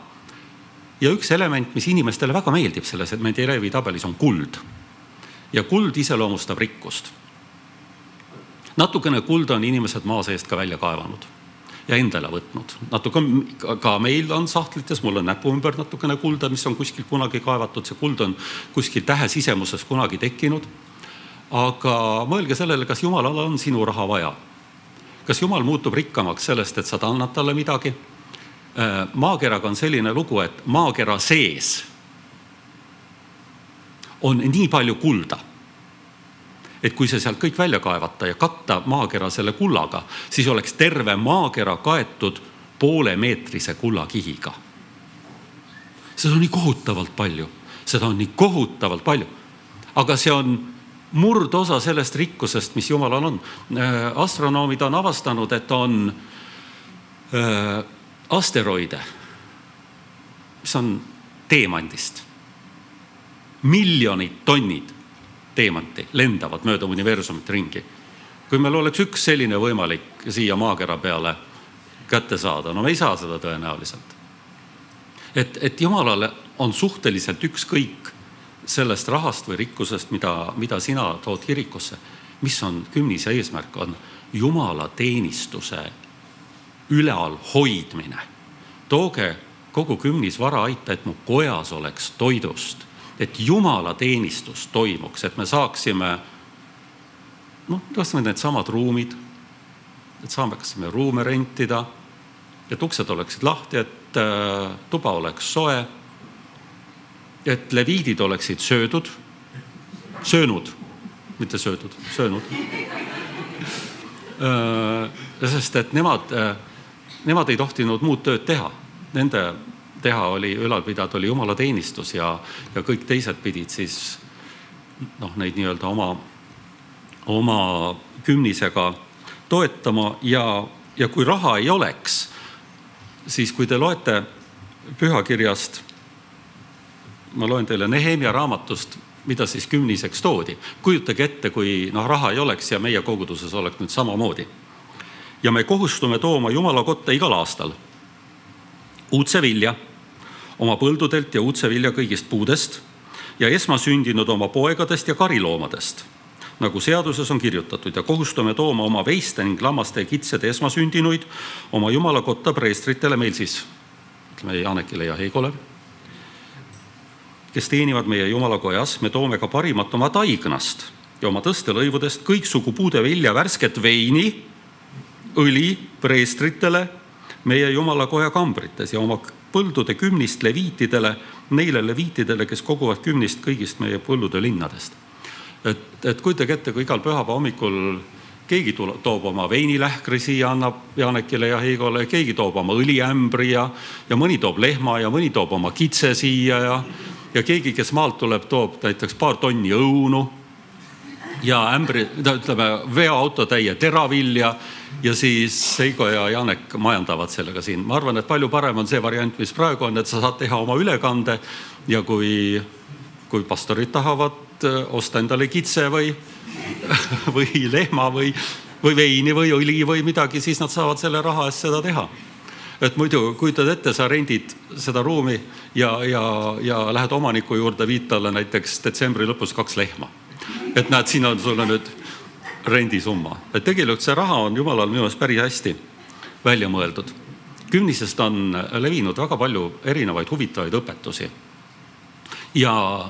E: Ja üks element, mis inimestele väga meeldib selles, et Mendelejevi tabelis on kuld. Ja kuld iseloomustab rikkust. Natukene kulda on inimesed maa seest ka välja kaevanud ja endale võtnud. Ka meil on sahtlites, mul on näpu ümber natukene kulda, mis on kuskil kunagi kaevatud. See kuld on kuskil tähe sisemuses kunagi tekkinud. Aga mõelge sellele, kas Jumalal on sinu raha vaja. Kas Jumal muutub rikkamaks sellest, et sa annad talle midagi? Maakeraga on selline lugu, et maakera sees on nii palju kulda, et kui see sealt kõik välja kaevata ja katta maakera selle kullaga, siis oleks terve maakera kaetud 0,5-meetrise kullakihiga. Seda on nii kohutavalt palju. Aga see on murdosa sellest rikkusest, mis Jumalal on. Astronoomid on avastanud, et on asteroide, mis on teemandist. Miljonid tonnid teemanti lendavad mööda universumit ringi. Kui meil oleks üks selline võimalik siia maakera peale kätte saada, no me ei saa seda tõenäoliselt. Et Jumalale on suhteliselt ükskõik sellest rahast või rikkusest, mida sina tood kirikusse. Mis on kümnise eesmärk? On Jumala teenistuse ülal hoidmine. Tooge kogu kümnisvara aita, et mu kojas oleks toidust, et Jumala teenistus toimuks, et me saaksime kas me need samad ruumid, et saaksime ruume rentida, et uksed oleksid lahti, et tuba oleks soe, et leviidid oleksid söönud, mitte söödud, söönud. Sest et nemad ei tohtinud muud tööd teha. Nende teha oli ülalpidada, oli Jumala teenistus ja kõik teised pidid siis neid nii-öelda oma kümnisega toetama ja kui raha ei oleks, siis kui te loete pühakirjast, ma loen teile Nehemia raamatust, mida siis kümniseks toodi. Kujutage ette, kui raha ei oleks ja meie koguduses oleks nüüd samamoodi. Ja me kohustume tooma Jumala kotta igal aastal uudse vilja oma põldudelt ja uudse vilja kõigist puudest ja esmasündinud oma poegadest ja kariloomadest, nagu seaduses on kirjutatud, ja kohustume tooma oma veiste ning lammaste ja kitsede esmasündinuid oma Jumala kotta preestritele, meil siis ütleme Janekile ja Heigole, kes teenivad meie Jumala kojas. Me toome ka parimat oma taignast ja oma tõstelõivudest kõiksugu puude vilja, värsket veini, õli preestritele meie Jumala koja kambrites ja oma põldude kümnist leviitidele, neile leviitidele, kes koguvad kümnist kõigist meie põllude linnadest. Et kujutage ette, kui igal pühapa hommikul keegi toob oma veinilähkri siia, annab Janekile ja Heigole, keegi toob oma õliämbri ja mõni toob lehma ja mõni toob oma kitse siia ja keegi, kes maalt tuleb, toob näiteks paar tonni õunu ja veoautotäie teravilja ja siis Heigo ja Janek majandavad sellega siin. Ma arvan, et palju parem on see variant, mis praegu on, et sa saad teha oma ülekande ja kui pastorid tahavad osta endale kitse või lehma või veini või õli või midagi, siis nad saavad selle raha eest seda teha. Et muidu kujutad ette, sa rendid seda ruumi ja lähed omaniku juurde, viid talle näiteks detsembri lõpus 2 lehma. Et näed, siin on sulle nüüd rendisumma. Et tegelikult see raha on Jumalal minu meelest päris hästi välja mõeldud. Kümnisest on levinud väga palju erinevaid huvitavaid õpetusi. Ja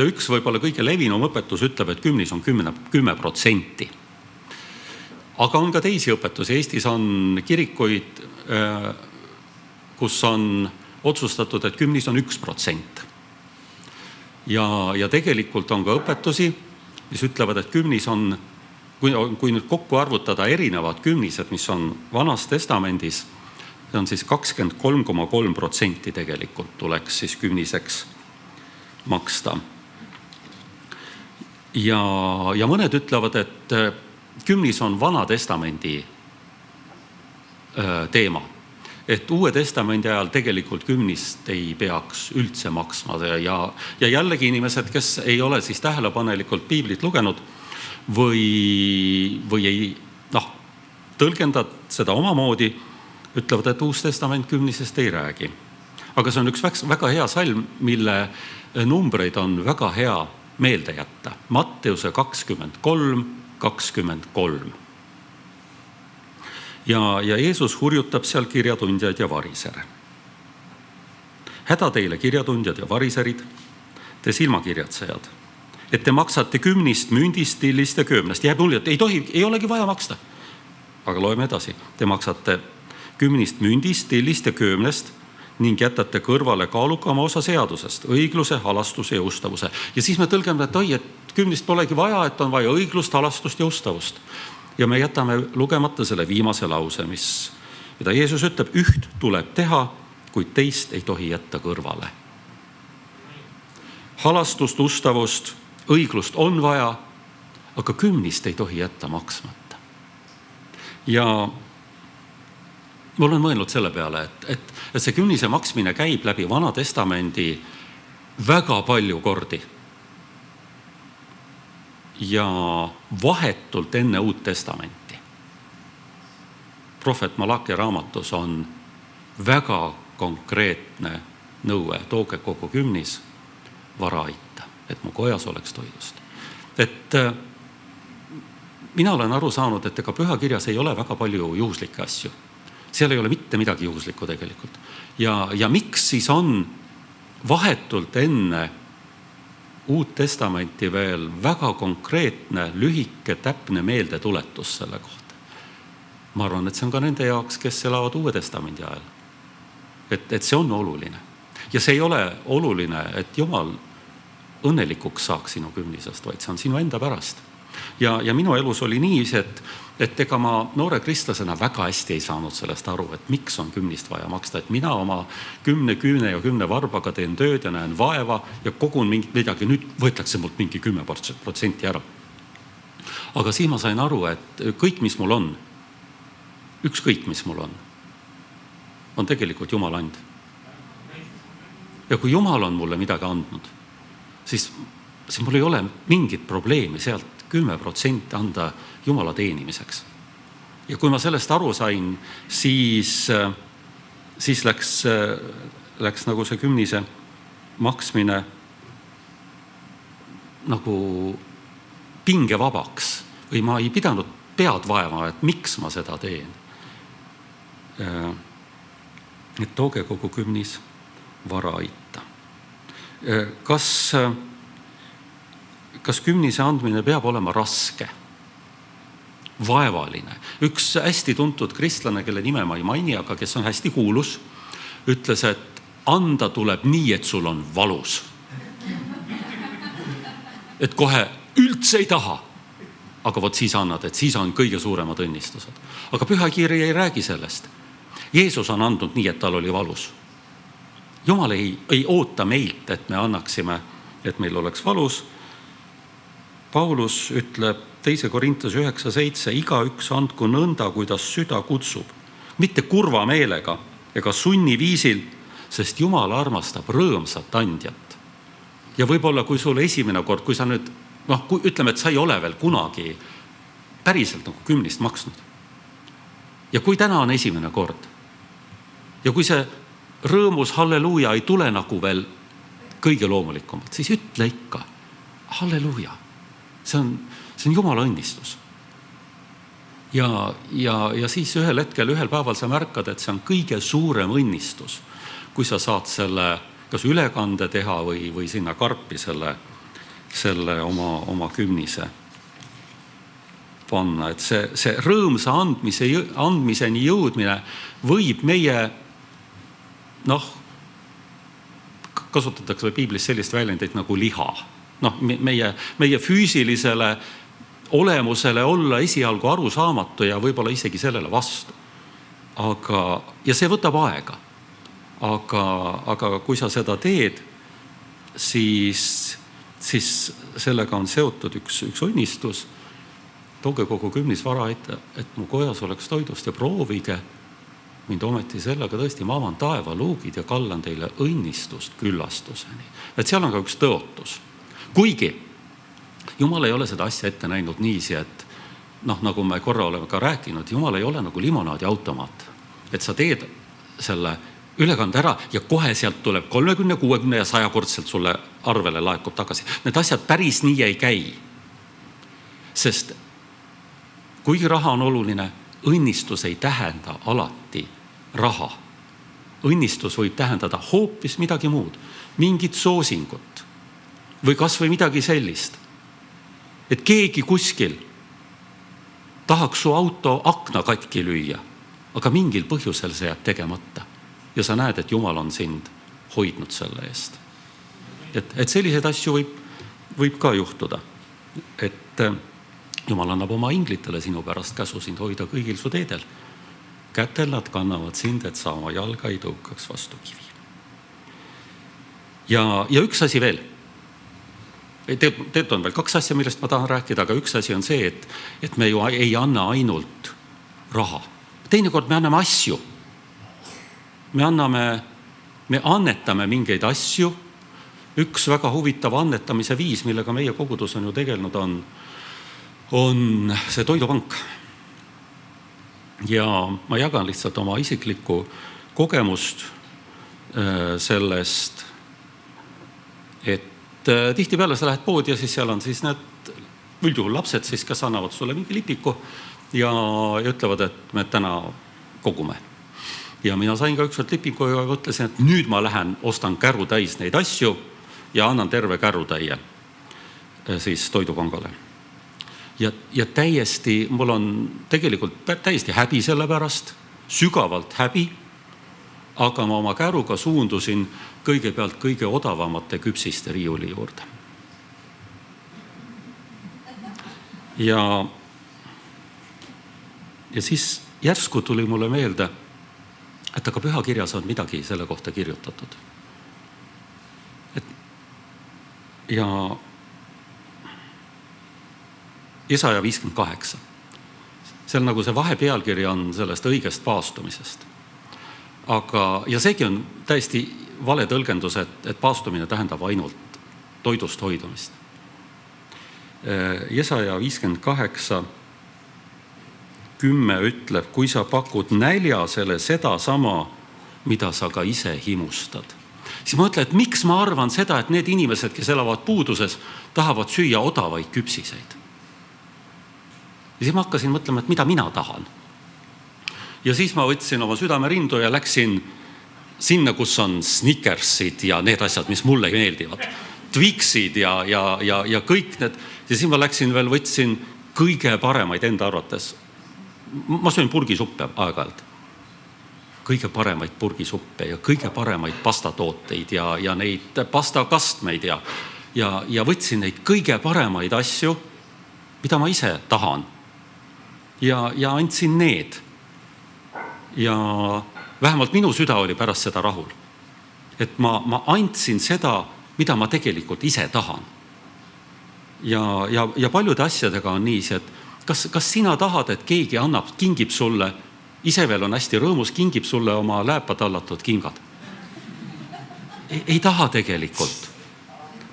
E: üks võib-olla kõige levinum õpetus ütleb, et kümnis on 10%. Aga on ka teisi õpetusi. Eestis on kirikuid, kus on otsustatud, et kümnis on 1%. Ja tegelikult on ka õpetusi, mis ütlevad, et kümnis on, kui nüüd kokku arvutada erinevad kümnised, mis on Vanas Testamendis, see on siis 23,3% tegelikult tuleks siis kümniseks maksta. Ja mõned ütlevad, et kümnis on Vana Testamendi teema. Et Uue Testamendi ajal tegelikult kümnist ei peaks üldse maksma ja jällegi inimesed, kes ei ole siis tähelepanelikult piiblit lugenud või ei tõlgendad seda omamoodi, ütlevad, et Uus Testament kümnisest ei räägi. Aga see on üks väga hea salm, mille numbreid on väga hea meelde jätta. Matteuse 23:23. Ja Jeesus hurjutab seal kirjatundjaid ja varisere. Häda teile, kirjatundjad ja variserid, te silmakirjatsejad, et te maksate kümnist, mündist, tillist ja köömnest. Jääb mulje, et ei olegi vaja maksta. Aga loeme edasi. Te maksate kümnist, mündist, tillist ja köömnest ning jätate kõrvale kaalukama osa seadusest, õigluse, halastuse ja ustavuse. Ja siis me tõlgeme, et kümnist polegi vaja, et on vaja õiglust, halastust ja ustavust. Ja me jätame lugemata selle viimase lause, mida Jeesus ütleb, üht tuleb teha, kuid teist ei tohi jätta kõrvale. Halastust, ustavust, õiglust on vaja, aga kümnist ei tohi jätta maksmata. Ja ma olen mõelnud selle peale, et see kümnise maksmine käib läbi Vana Testamendi väga palju kordi. Ja vahetult enne Uut Testamenti. Prohvet Malachi raamatus on väga konkreetne nõue, tooge kogu kümnis vara aita, et mu kojas oleks toidust. Et mina olen aru saanud, et ega pühakirjas ei ole väga palju juhuslikke asju. Seal ei ole mitte midagi juhuslikku tegelikult. Ja miks siis on vahetult enne Uut Testamenti veel väga konkreetne, lühike, täpne meeldetuletus selle kohta? Ma arvan, et see on ka nende jaoks, kes elavad Uue Testamendi ajal. Et see on oluline. Ja see ei ole oluline, et Jumal õnnelikuks saaks sinu kümnisest, vaid see on sinu enda pärast. Ja minu elus oli nii, et ega ma noore kristlasena väga hästi ei saanud sellest aru, et miks on kümnist vaja maksta, et mina oma 10 küüne ja 10 varbaga teen tööd ja näen vaeva ja kogun midagi, nüüd võetakse mult mingi 10% ära. Aga siis ma sain aru, et kõik, mis mul on, ükskõik, mis mul on tegelikult Jumal and. Ja kui Jumal on mulle midagi andnud, siis mul ei ole mingit probleemi sealt 10% anda Jumala teenimiseks. Ja kui ma sellest aru sain, siis läks nagu see kümnise maksmine nagu pingevabaks või ma ei pidanud pead vaevama, et miks ma seda teen. Et tooge kogu kümnis vara aita. Kas kümnise andmine peab olema raske, vaevaline? Üks hästi tuntud kristlane, kelle nime ma ei maini, aga kes on hästi kuulus, ütles, et anda tuleb nii, et sul on valus. Et kohe üldse ei taha. Aga vot siis annad, et siis on kõige suuremad õnnistused. Aga pühakiri ei räägi sellest. Jeesus on andnud nii, et tal oli valus. Jumal ei oota meilt, et me annaksime, et meil oleks valus. Paulus ütleb 2. Korintas 9.7, igaüks andku nõnda, kuidas süda kutsub. Mitte kurva meelega ega sunni viisil, sest Jumal armastab rõõmsat andjat. Ja võib-olla, kui sul esimene kord, kui sa nüüd, ütleme, et sa ei ole veel kunagi päriselt nagu kümnist maksnud. Ja kui täna on esimene kord ja kui see rõõmus halleluuja ei tule nagu veel kõige loomulikumalt, siis ütle ikka halleluuja. See on Jumala õnnistus. Ja siis ühel hetkel, ühel päeval sa märkad, et see on kõige suurem õnnistus, kui sa saad selle kas ülekande teha või sinna karpi selle oma kümnise panna. Et see rõõmsa andmiseni jõudmine võib meie, kasutatakse piiblis sellist väljendit nagu liha. Meie füüsilisele olemusele olla esialgu arusaamatu ja võib-olla isegi sellele vastu. Ja see võtab aega. Aga kui sa seda teed, siis sellega on seotud üks õnnistus. Tooge kogu kümnis vara ette, et mu kojas oleks toidust ja proovige mind ometi sellega tõesti ma avan taeva luugid ja kallan teile õnnistust küllastuseni. Et seal on ka üks tõotus. Kuigi Jumal ei ole seda asja ette näinud niisi, et nagu me korra oleme ka rääkinud, Jumal ei ole nagu limonaadi automaat. Et sa teed selle ülekande ära ja kohe sealt tuleb 30, 60 ja 100 kordselt sulle arvele laekub tagasi. Need asjad päris nii ei käi. Sest kuigi raha on oluline, õnnistus ei tähenda alati raha. Õnnistus võib tähendada hoopis midagi muud, mingit soosingut või kas või midagi sellist. Et keegi kuskil tahaks su auto akna katki lüüa, aga mingil põhjusel see jääb tegemata. Ja sa näed, et Jumal on sind hoidnud selle eest. Et selliseid asju võib ka juhtuda. Et Jumal annab oma inglitele sinu pärast käsu sind hoida kõigil su teedel. Kätel nad kannavad sind, et sa oma jalga ei tõukaks vastu kivi. Ja üks asi veel. Tegelikult on veel 2 asja, millest ma tahan rääkida, aga üks asi on see, et me ju ei anna ainult raha. Teinekord me anname asju. Me annetame mingeid asju. Üks väga huvitav annetamise viis, millega meie kogudus on ju tegelenud, on see toidupank. Ja ma jagan lihtsalt oma isiklikku kogemust sellest, et tihtipeale sa lähed poodi ja siis seal on siis need üldjuhul lapsed, siis kes annavad sulle mingi lipiku ja ütlevad, et me täna kogume. Ja mina sain ka ükskord lipiku ja mõtlesin, et nüüd ma lähen, ostan kärutäis neid asju ja annan terve kärutäie siis toidupangale. Ja täiesti, mul on tegelikult täiesti häbi selle pärast, sügavalt häbi, aga ma oma käruga suundusin kõigepealt kõige odavamate küpsiste riiuli juurde. Ja siis järsku tuli mulle meelde, et aga pühakirjas on midagi selle kohta kirjutatud. Ja Jesaja 58. Seal nagu see vahepealkiri on sellest õigest paastumisest. Ja seegi on täiesti vale tõlgendus, et paastumine tähendab ainult toidust hoidumist. Jesaja 58, 10 ütleb, kui sa pakud näljasele seda sama, mida sa ka ise himustad. Siis ma mõtlen, et miks ma arvan seda, et need inimesed, kes elavad puuduses, tahavad süüa odavaid küpsiseid. Ja siis ma hakkasin mõtlema, et mida mina tahan. Ja siis ma võtsin oma südame rindu ja läksin sinna, kus on Snickersid ja need asjad, mis mulle meeldivad. Twixid ja kõik need. Ja siis ma läksin veel, võtsin kõige paremaid enda arvates. Ma söön purgisuppe aeg-ajalt. Kõige paremaid purgisuppe ja kõige paremaid pastatooteid ja neid pastakastmeid ja võtsin neid kõige paremaid asju, mida ma ise tahan. Ja andsin need. Ja vähemalt minu süda oli pärast seda rahul. Et ma andsin seda, mida ma tegelikult ise tahan. Ja paljude asjadega on nii, et kas sina tahad, et keegi kingib sulle, ise veel on hästi rõõmus, kingib sulle oma lääpatallatud kingad? Ei taha tegelikult.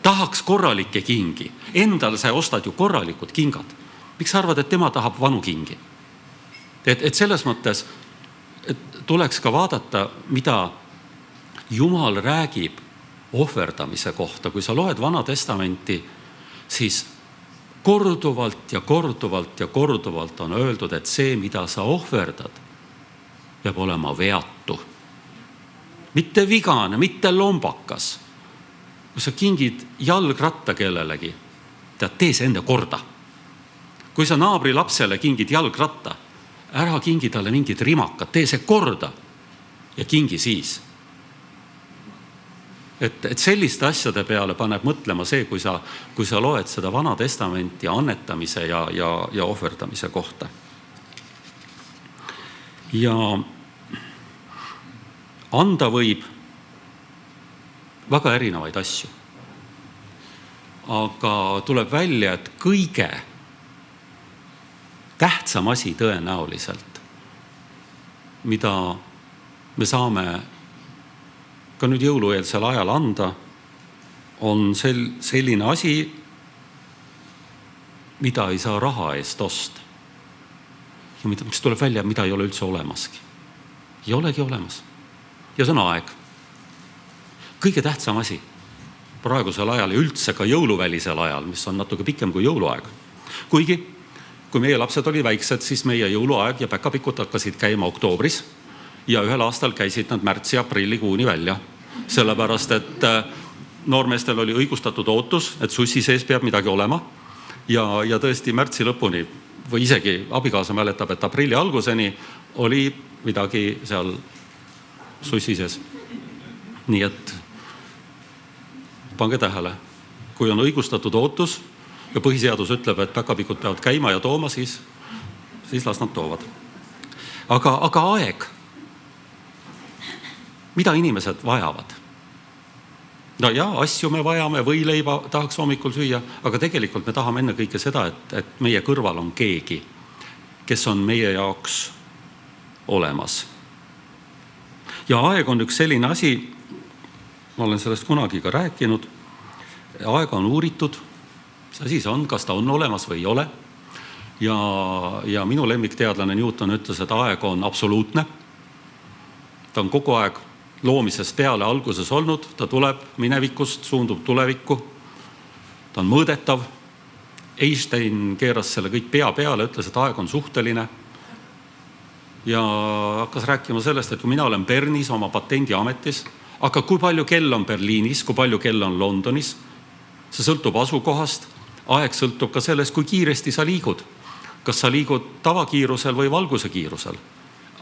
E: Tahaks korralikke kingi. Endal sa ostad ju korralikud kingad. Miks sa arvad, et tema tahab vanu kingi? Et selles mõttes tuleks ka vaadata, mida Jumal räägib ohverdamise kohta. Kui sa loed Vana Testamenti, siis korduvalt ja korduvalt ja korduvalt on öeldud, et see, mida sa ohverdad, peab olema veatu. Mitte vigane, mitte lombakas. Kui sa kingid jalgratta kellelegi, tee see enda korda. Kui sa naabri lapsele kingid jalgratta, ära kingi talle mingid rimakad, tee see korda ja kingi siis. Et selliste asjade peale paneb mõtlema see, kui sa loed seda Vana Testamenti annetamise ja ohverdamise kohta. Ja anda võib väga erinevaid asju. Aga tuleb välja, et kõige tähtsam asi tõenäoliselt, mida me saame ka nüüd jõulueelsel ajal anda, on selline asi, mida ei saa raha eest osta. Ja mis tuleb välja, mida ei ole üldse olemaski. Ei olegi olemas. Ja see on aeg. Kõige tähtsam asi praegusel ajal ja üldse ka jõuluvälisel ajal, mis on natuke pikem kui jõuluaeg. Kuigi, kui meie lapsed oli väiksed, siis meie jõuluaeg ja päkapikud hakkasid käima oktoobris ja ühel aastal käisid nad märtsi ja aprillikuuni välja. Sellepärast, et noormeestel oli õigustatud ootus, et sussi sees peab midagi olema ja tõesti märtsi lõpuni või isegi abikaasa mäletab, et aprilli alguseni oli midagi seal sussi sees. Nii et pange tähele, kui on õigustatud ootus ja põhiseadus ütleb, et päkapikud peavad käima ja tooma, siis las nad toovad. Aga aeg, mida inimesed vajavad? no ja asju me vajame, võileiba tahaks hommikul süüa, aga tegelikult me tahame ennekõike seda, et meie kõrval on keegi, kes on meie jaoks olemas. Ja aeg on üks selline asi, ma olen sellest kunagi ka rääkinud, aega on uuritud, mis asi see on, kas ta on olemas või ei ole. Ja minu lemmikteadlane Newton ütles, et aeg on absoluutne. Ta on kogu aeg loomisest peale alguses olnud, ta tuleb minevikust, suundub tulevikku, ta on mõõdetav. Einstein keeras selle kõik pea peale, ütles, et aeg on suhteline. Ja hakkas rääkima sellest, et kui mina olen Bernis oma patendiametis, aga kui palju kell on Berliinis, kui palju kell on Londonis, see sõltub asukohast, aeg sõltub ka sellest, kui kiiresti sa liigud. Kas sa liigud tavakiirusel või valguse kiirusel.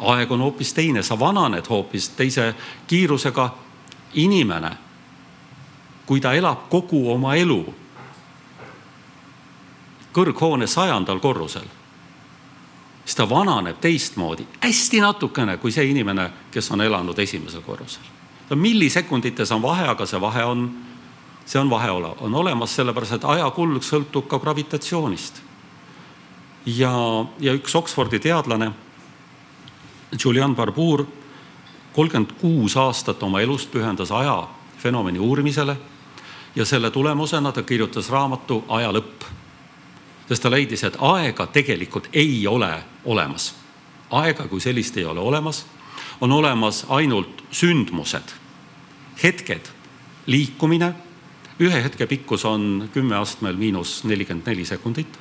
E: Aeg on hoopis teine, sa vananed hoopis teise kiirusega. Inimene, kui ta elab kogu oma elu kõrghoone 100. korrusel, siis ta vananeb teistmoodi, hästi natukene kui see inimene, kes on elanud 1. korrusel. Millisekundites on vahe, aga see vahe on olemas, sellepärast, et ajakulg sõltub ka gravitatsioonist. Ja üks Oxfordi teadlane, Julian Barbour, 36 aastat oma elust pühendas aja fenomeni uurimisele ja selle tulemusena ta kirjutas raamatu Aja lõpp. Sest ta leidis, et aega tegelikult ei ole olemas. Aega kui sellist ei ole olemas. On olemas ainult sündmused, hetked, liikumine. Ühe hetke pikkus on 10 astmel -44 sekundit.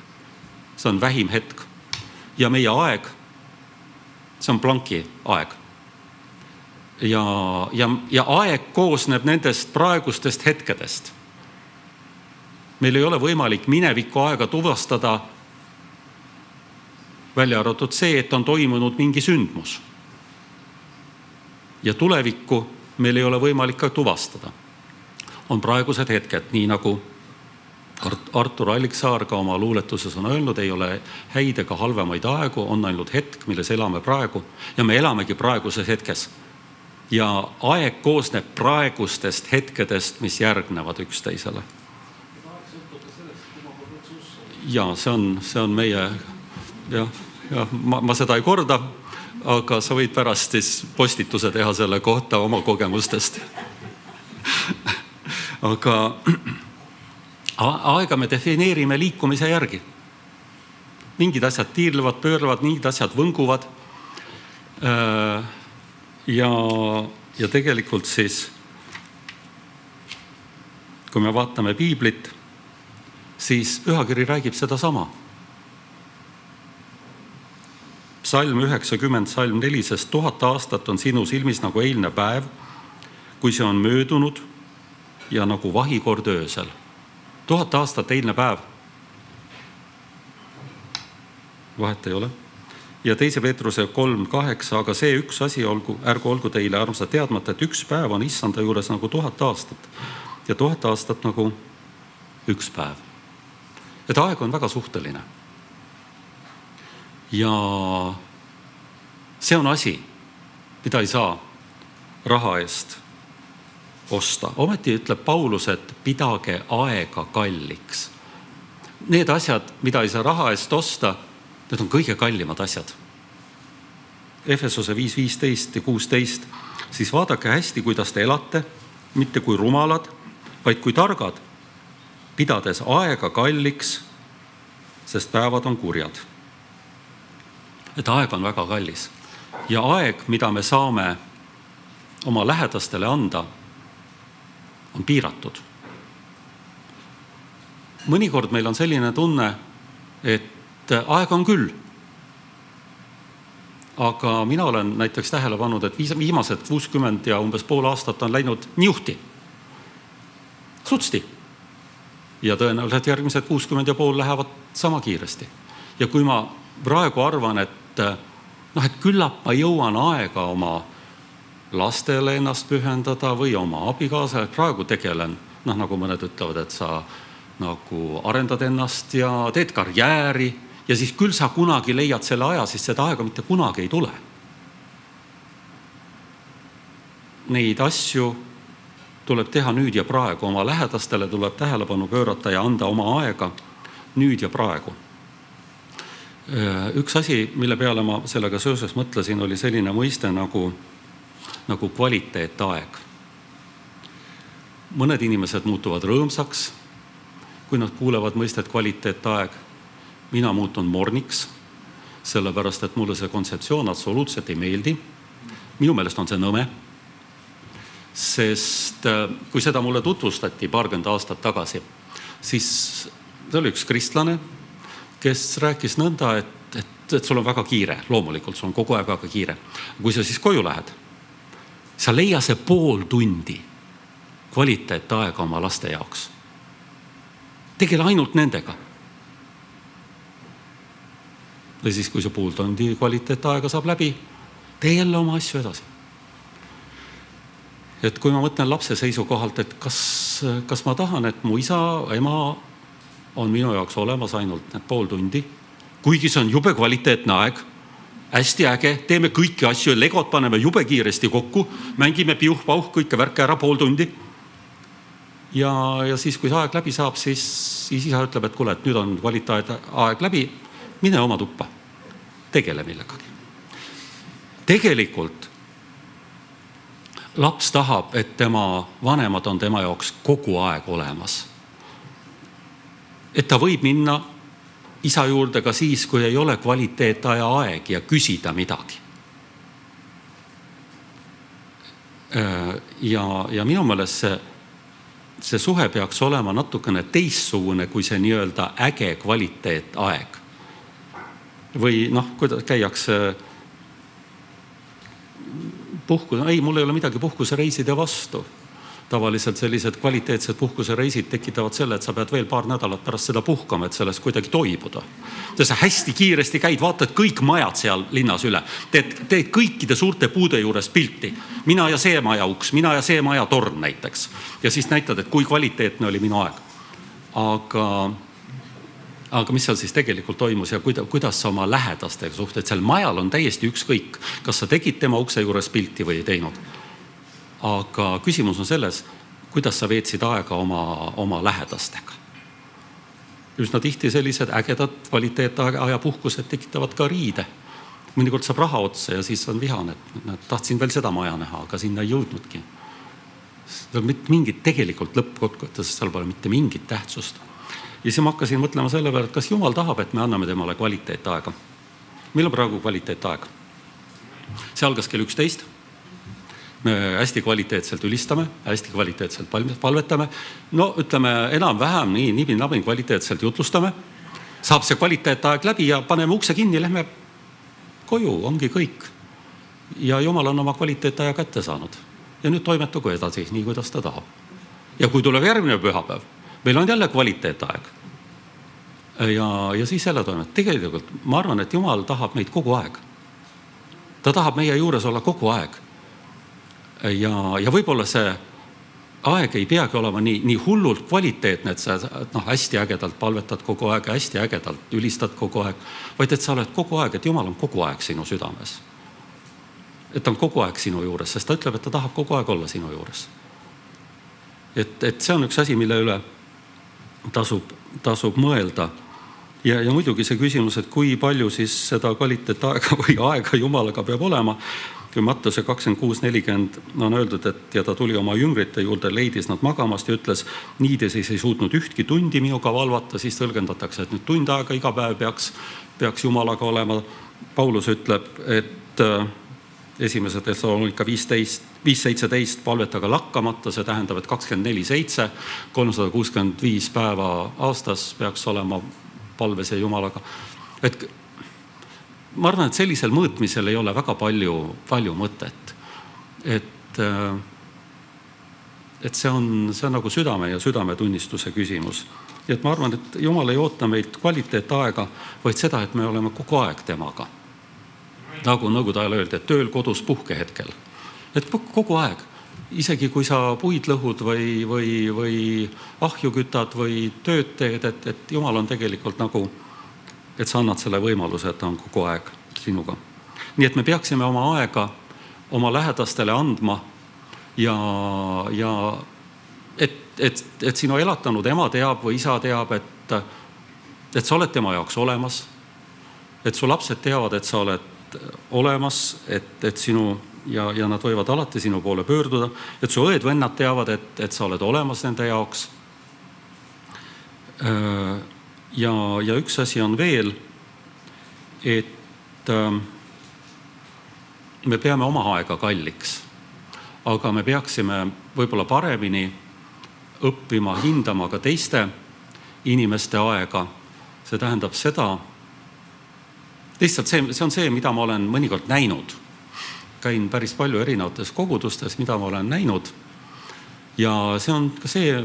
E: See on vähim hetk. Ja meie aeg, see on Plancki aeg. Ja aeg koosneb nendest praegustest hetkedest. Meil ei ole võimalik mineviku aega tuvastada, välja arvatud see, et on toimunud mingi sündmus. Ja tulevikku meil ei ole võimalik ka tuvastada. On praegused hetked, nii nagu Artur Alliksaar ka oma luuletuses on öelnud, ei ole häid ega halvemaid aegu, on ainult hetk, milles elame praegu ja me elamegi praeguses hetkes. Ja aeg koosneb praegustest hetkedest, mis järgnevad üksteisele. Ja see on meie, ma seda ei korda, aga sa võid pärast siis postituse teha selle kohta oma kogemustest. Aga aega me defineerime liikumise järgi. Mingid asjad tiirlevad, pöörlevad, mingid asjad võnguvad. Ja tegelikult siis, kui me vaatame piiblit, siis pühakiri räägib seda sama. Psalm 90, Psalm 4, sest 1000 aastat on sinu silmis nagu eilne päev, kui see on möödunud ja nagu vahikord öösel. 1000 aastat eilne päev. Vahet ei ole. Ja 2. Peetruse 3:8, aga see üks asi ärgu olgu teile armsa teadmata, et üks päev on issanda juures nagu 1000 aastat ja 1000 aastat nagu üks päev. Et aeg on väga suhteline. Ja see on asi, mida ei saa raha eest osta. Ometi ütleb Paulus, et pidage aega kalliks. Need asjad, mida ei saa raha eest osta, need on kõige kallimad asjad. Efesose 5:15 ja 16. Siis vaadake hästi, kuidas te elate, mitte kui rumalad, vaid kui targad, pidades aega kalliks, sest päevad on kurjad. Et aeg on väga kallis. Ja aeg, mida me saame oma lähedastele anda, on piiratud. Mõnikord meil on selline tunne, et aeg on küll. Aga mina olen näiteks tähele pannud, et viimased 60 ja umbes pool aastat on läinud niuhti. Sutsti. Ja tõenäoliselt järgmised 60 ja pool lähevad sama kiiresti. Ja kui ma praegu arvan, et küllap ma jõuan aega oma lastele ennast pühendada või oma abikaasa, praegu tegelen, nagu mõned ütlevad, et sa nagu arendad ennast ja teed karjääri ja siis küll sa kunagi leiad selle aja, siis seda aega mitte kunagi ei tule. Neid asju tuleb teha nüüd ja praegu, oma lähedastele tuleb tähelepanu pöörata ja anda oma aega nüüd ja praegu. Üks asi, mille peale ma sellega seoses mõtlesin, oli selline mõiste nagu kvaliteetaeg. Mõned inimesed muutuvad rõõmsaks, kui nad kuulevad mõistet kvaliteetaeg. Mina muutun morniks, sellepärast et mulle see kontseptsioon absoluutselt ei meeldi. Minu meelest on see nõme, sest kui seda mulle tutvustati 20 aastat tagasi, siis see oli üks kristlane, kes rääkis nõnda, et sul on väga kiire, loomulikult sul on kogu aeg väga kiire. Kui sa siis koju lähed, sa leia see pool tundi kvaliteetaega oma laste jaoks. Tegele ainult nendega. Ja siis, kui see pool tundi kvaliteetaega saab läbi, tee jälle oma asju edasi. Et kui ma mõtlen lapse seisukohalt, et kas ma tahan, et mu isa, ema on minu jaoks olemas ainult need pool tundi, kuigi see on jube kvaliteetne aeg, hästi äge, teeme kõiki asju, legod paneme jube kiiresti kokku, mängime piuh-pauh, kõike värke ära pool tundi. Ja siis, kui see aeg läbi saab, siis isa ütleb, et kuule, et nüüd on kvaliteetaeg läbi, mine oma tuppa, tegele millegagi. Tegelikult laps tahab, et tema vanemad on tema jaoks kogu aeg olemas. Et ta võib minna isa juurde ka siis, kui ei ole kvaliteetaja aeg ja küsida midagi. Ja minu meelest see suhe peaks olema natukene teistsugune kui see nii-öelda äge kvaliteetaeg. Või kuidas käiakse ei, mul ei ole midagi puhkusereiside vastu. Tavaliselt sellised kvaliteetsed puhkusereisid tekitavad selle, et sa pead veel paar nädalat pärast seda puhkama, et sellest kuidagi toibuda. Sa hästi kiiresti käid, vaatad kõik majad seal linnas üle. Teed kõikide suurte puude juures pilti. Mina ja see maja uks, mina ja see maja torn näiteks. Ja siis näitad, et kui kvaliteetne oli minu aeg. Aga mis seal siis tegelikult toimus ja kuidas sa oma lähedastega suhted? Seal majal on täiesti ükskõik, kas sa tegid tema ukse juures pilti või ei teinud. Aga küsimus on selles, kuidas sa veetsid aega oma lähedastega. Üsna tihti sellised ägedad kvaliteetaja puhkused tekitavad ka riide. Mõnikord saab raha otsa ja siis on vihane, et tahtsin veel seda maja näha, aga sinna ei jõudnudki. Seal on mingit tegelikult lõppkokkuvõttes, seal pole mitte mingit tähtsust. Ja siis ma hakkasin mõtlema selle peale, et kas Jumal tahab, et me anname temale kvaliteetaega. Meil on praegu kvaliteetaeg. See algas kell 11. Me hästi kvaliteetselt ülistame, hästi kvaliteetselt palvetame. Ütleme enam-vähem nii kvaliteetselt jutlustame. Saab see kvaliteetaeg läbi ja paneme ukse kinni, lähme koju, ongi kõik. Ja Jumal on oma kvaliteetaja kätte saanud. Ja nüüd toimetagu edasi, nii kuidas ta tahab. Ja kui tuleb järgmine pühapäev, meil on jälle kvaliteetaeg. Ja siis jälle toimet. Tegelikult ma arvan, et Jumal tahab meid kogu aeg. Ta tahab meie juures olla kogu aeg. Ja võib-olla see aeg ei peagi olema nii hullult kvaliteetne, et sa hästi ägedalt palvetad kogu aeg, hästi ägedalt ülistad kogu aeg, vaid et sa oled kogu aeg, et Jumal on kogu aeg sinu südames. Et ta on kogu aeg sinu juures, sest ta ütleb, et ta tahab kogu aeg olla sinu juures. Et see on üks asi, mille üle tasub mõelda. Ja muidugi see küsimus, et kui palju siis seda kvaliteetaega või aega Jumalaga peab olema. Kui Mattuse 26:40 on öeldud, et ja ta tuli oma jüngrite juurde, leidis nad magamast ja ütles, nii te siis ei suutnud ühtki tundi minuga valvata, siis tõlgendatakse, et nüüd tund aega iga päev peaks Jumalaga olema. Paulus ütleb, et esimese Thessalonika 5:17 palvetaga lakkamata, see tähendab, et 24/7, 365 päeva aastas peaks olema palves ja Jumalaga. Et ma arvan, et sellisel mõõtmisel ei ole väga palju mõtet. Et see on nagu südame ja südametunnistuse küsimus. Ja et ma arvan, et Jumal ei oota meid kvaliteetaega, vaid seda, et me oleme kogu aeg temaga. Nagu nõukogude ajal öeldi, et tööl, kodus, puhkehetkel. Et kogu aeg. Isegi kui sa puid lõhud või ahju kütad või tööd teed, et Jumal on tegelikult nagu, et sa annad selle võimaluse, et ta on kogu aeg sinuga. Nii et me peaksime oma aega oma lähedastele andma ja et sinu elatanud ema teab või isa teab, et sa oled tema jaoks olemas, et su lapsed teavad, et sa oled olemas, et sinu ja nad võivad alati sinu poole pöörduda, et su õed-vennad teavad, et sa oled olemas nende jaoks. Ja üks asi on veel, et me peame oma aega kalliks, aga me peaksime võib-olla paremini õppima hindama ka teiste inimeste aega. See tähendab seda, lihtsalt see on see, mida ma olen mõnikord näinud. Käin päris palju erinevates kogudustes, mida ma olen näinud. Ja see on ka see,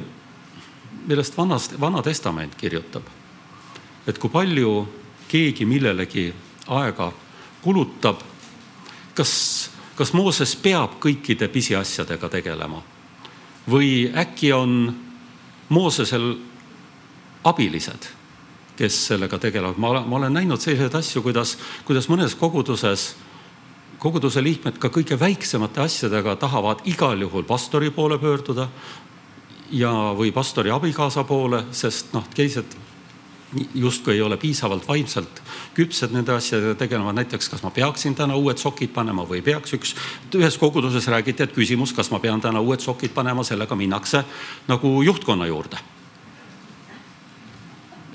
E: millest Vana Testament kirjutab. Et kui palju keegi millelegi aega kulutab, kas Mooses peab kõikide pisiasjadega tegelema? Või äkki on Moosesel abilised, kes sellega tegelevad? Ma olen näinud selliseid asju, kuidas mõnes koguduse liikmed ka kõige väiksemate asjadega tahavad igal juhul pastori poole pöörduda või pastori abikaasa poole, sest teised justkui ei ole piisavalt vaimselt küpsed nende asjadega tegelema. Näiteks, kas ma peaksin täna uued sokid panema või peaks ühes koguduses räägiti, et küsimus, kas ma pean täna uued sokid panema, sellega minnakse nagu juhtkonna juurde.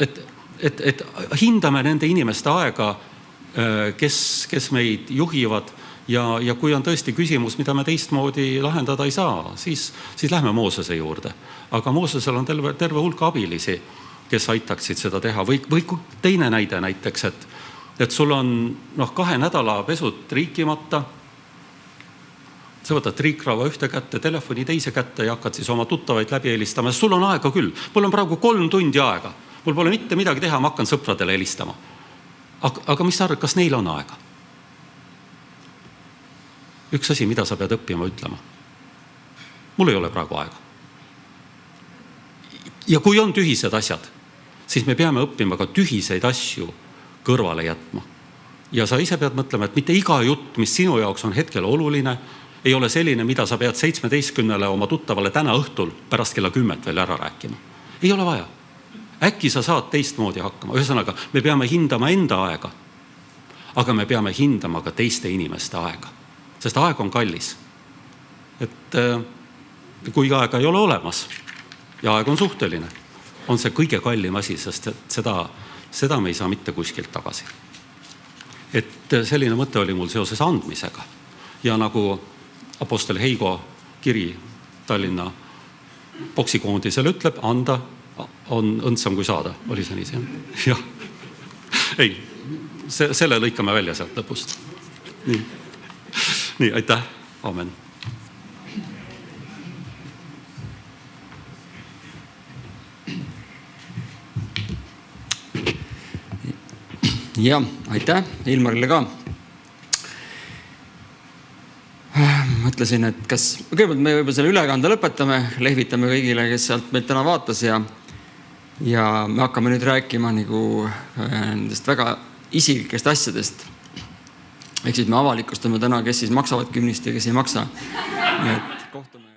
E: Et hindame nende inimeste aega, kes meid juhivad ja kui on tõesti küsimus, mida me teistmoodi lahendada ei saa, siis lähme Moosese juurde. Aga Moosesel on terve hulk abilisi, kes aitaksid seda teha. Või teine näide näiteks, et sul on 2 nädala pesud triikimata, sa võtad triikrava ühte kätte, telefoni teise kätte ja hakkad siis oma tuttavaid läbi helistama. Sul on aega küll, mul on praegu 3 tundi aega, mul pole mitte midagi teha, ma hakkan sõpradele helistama. Aga mis sa arvad, kas neil on aega? Üks asi, mida sa pead õppima ütlema. Mul ei ole praegu aega. Ja kui on tühised asjad, siis me peame õppima ka tühiseid asju kõrvale jätma. Ja sa ise pead mõtlema, et mitte iga jutt, mis sinu jaoks on hetkel oluline, ei ole selline, mida sa pead 17 oma tuttavale täna õhtul pärast kella 10 veel ära rääkima. Ei ole vaja. Äkki sa saad teistmoodi hakkama. Ühesõnaga, me peame hindama enda aega, aga me peame hindama ka teiste inimeste aega, sest aeg on kallis. Et kui aega ei ole olemas ja aeg on suhteline, on see kõige kallim asi, sest seda me ei saa mitte kuskilt tagasi. Et selline mõte oli mul seoses andmisega. Ja nagu apostel Heigo kiri Tallinna boksikoondisele ütleb, anda on õndsam kui saada. Oli see nii see? Jah. Ei, selle lõikame välja sealt lõpust. Nii, aitäh. Amen.
B: Ja, aitäh Ilmarile ka. Mõtlesin, et kõigepealt me võib-olla selle ülekande lõpetame, lehvitame kõigile, kes sealt meilt täna vaatas ja me hakkame nüüd rääkima nendest väga isiklikest asjadest. Ehk siis me avalikustame täna, kes siis maksavad kümnist ja kes ei maksa. Nii et kohtume.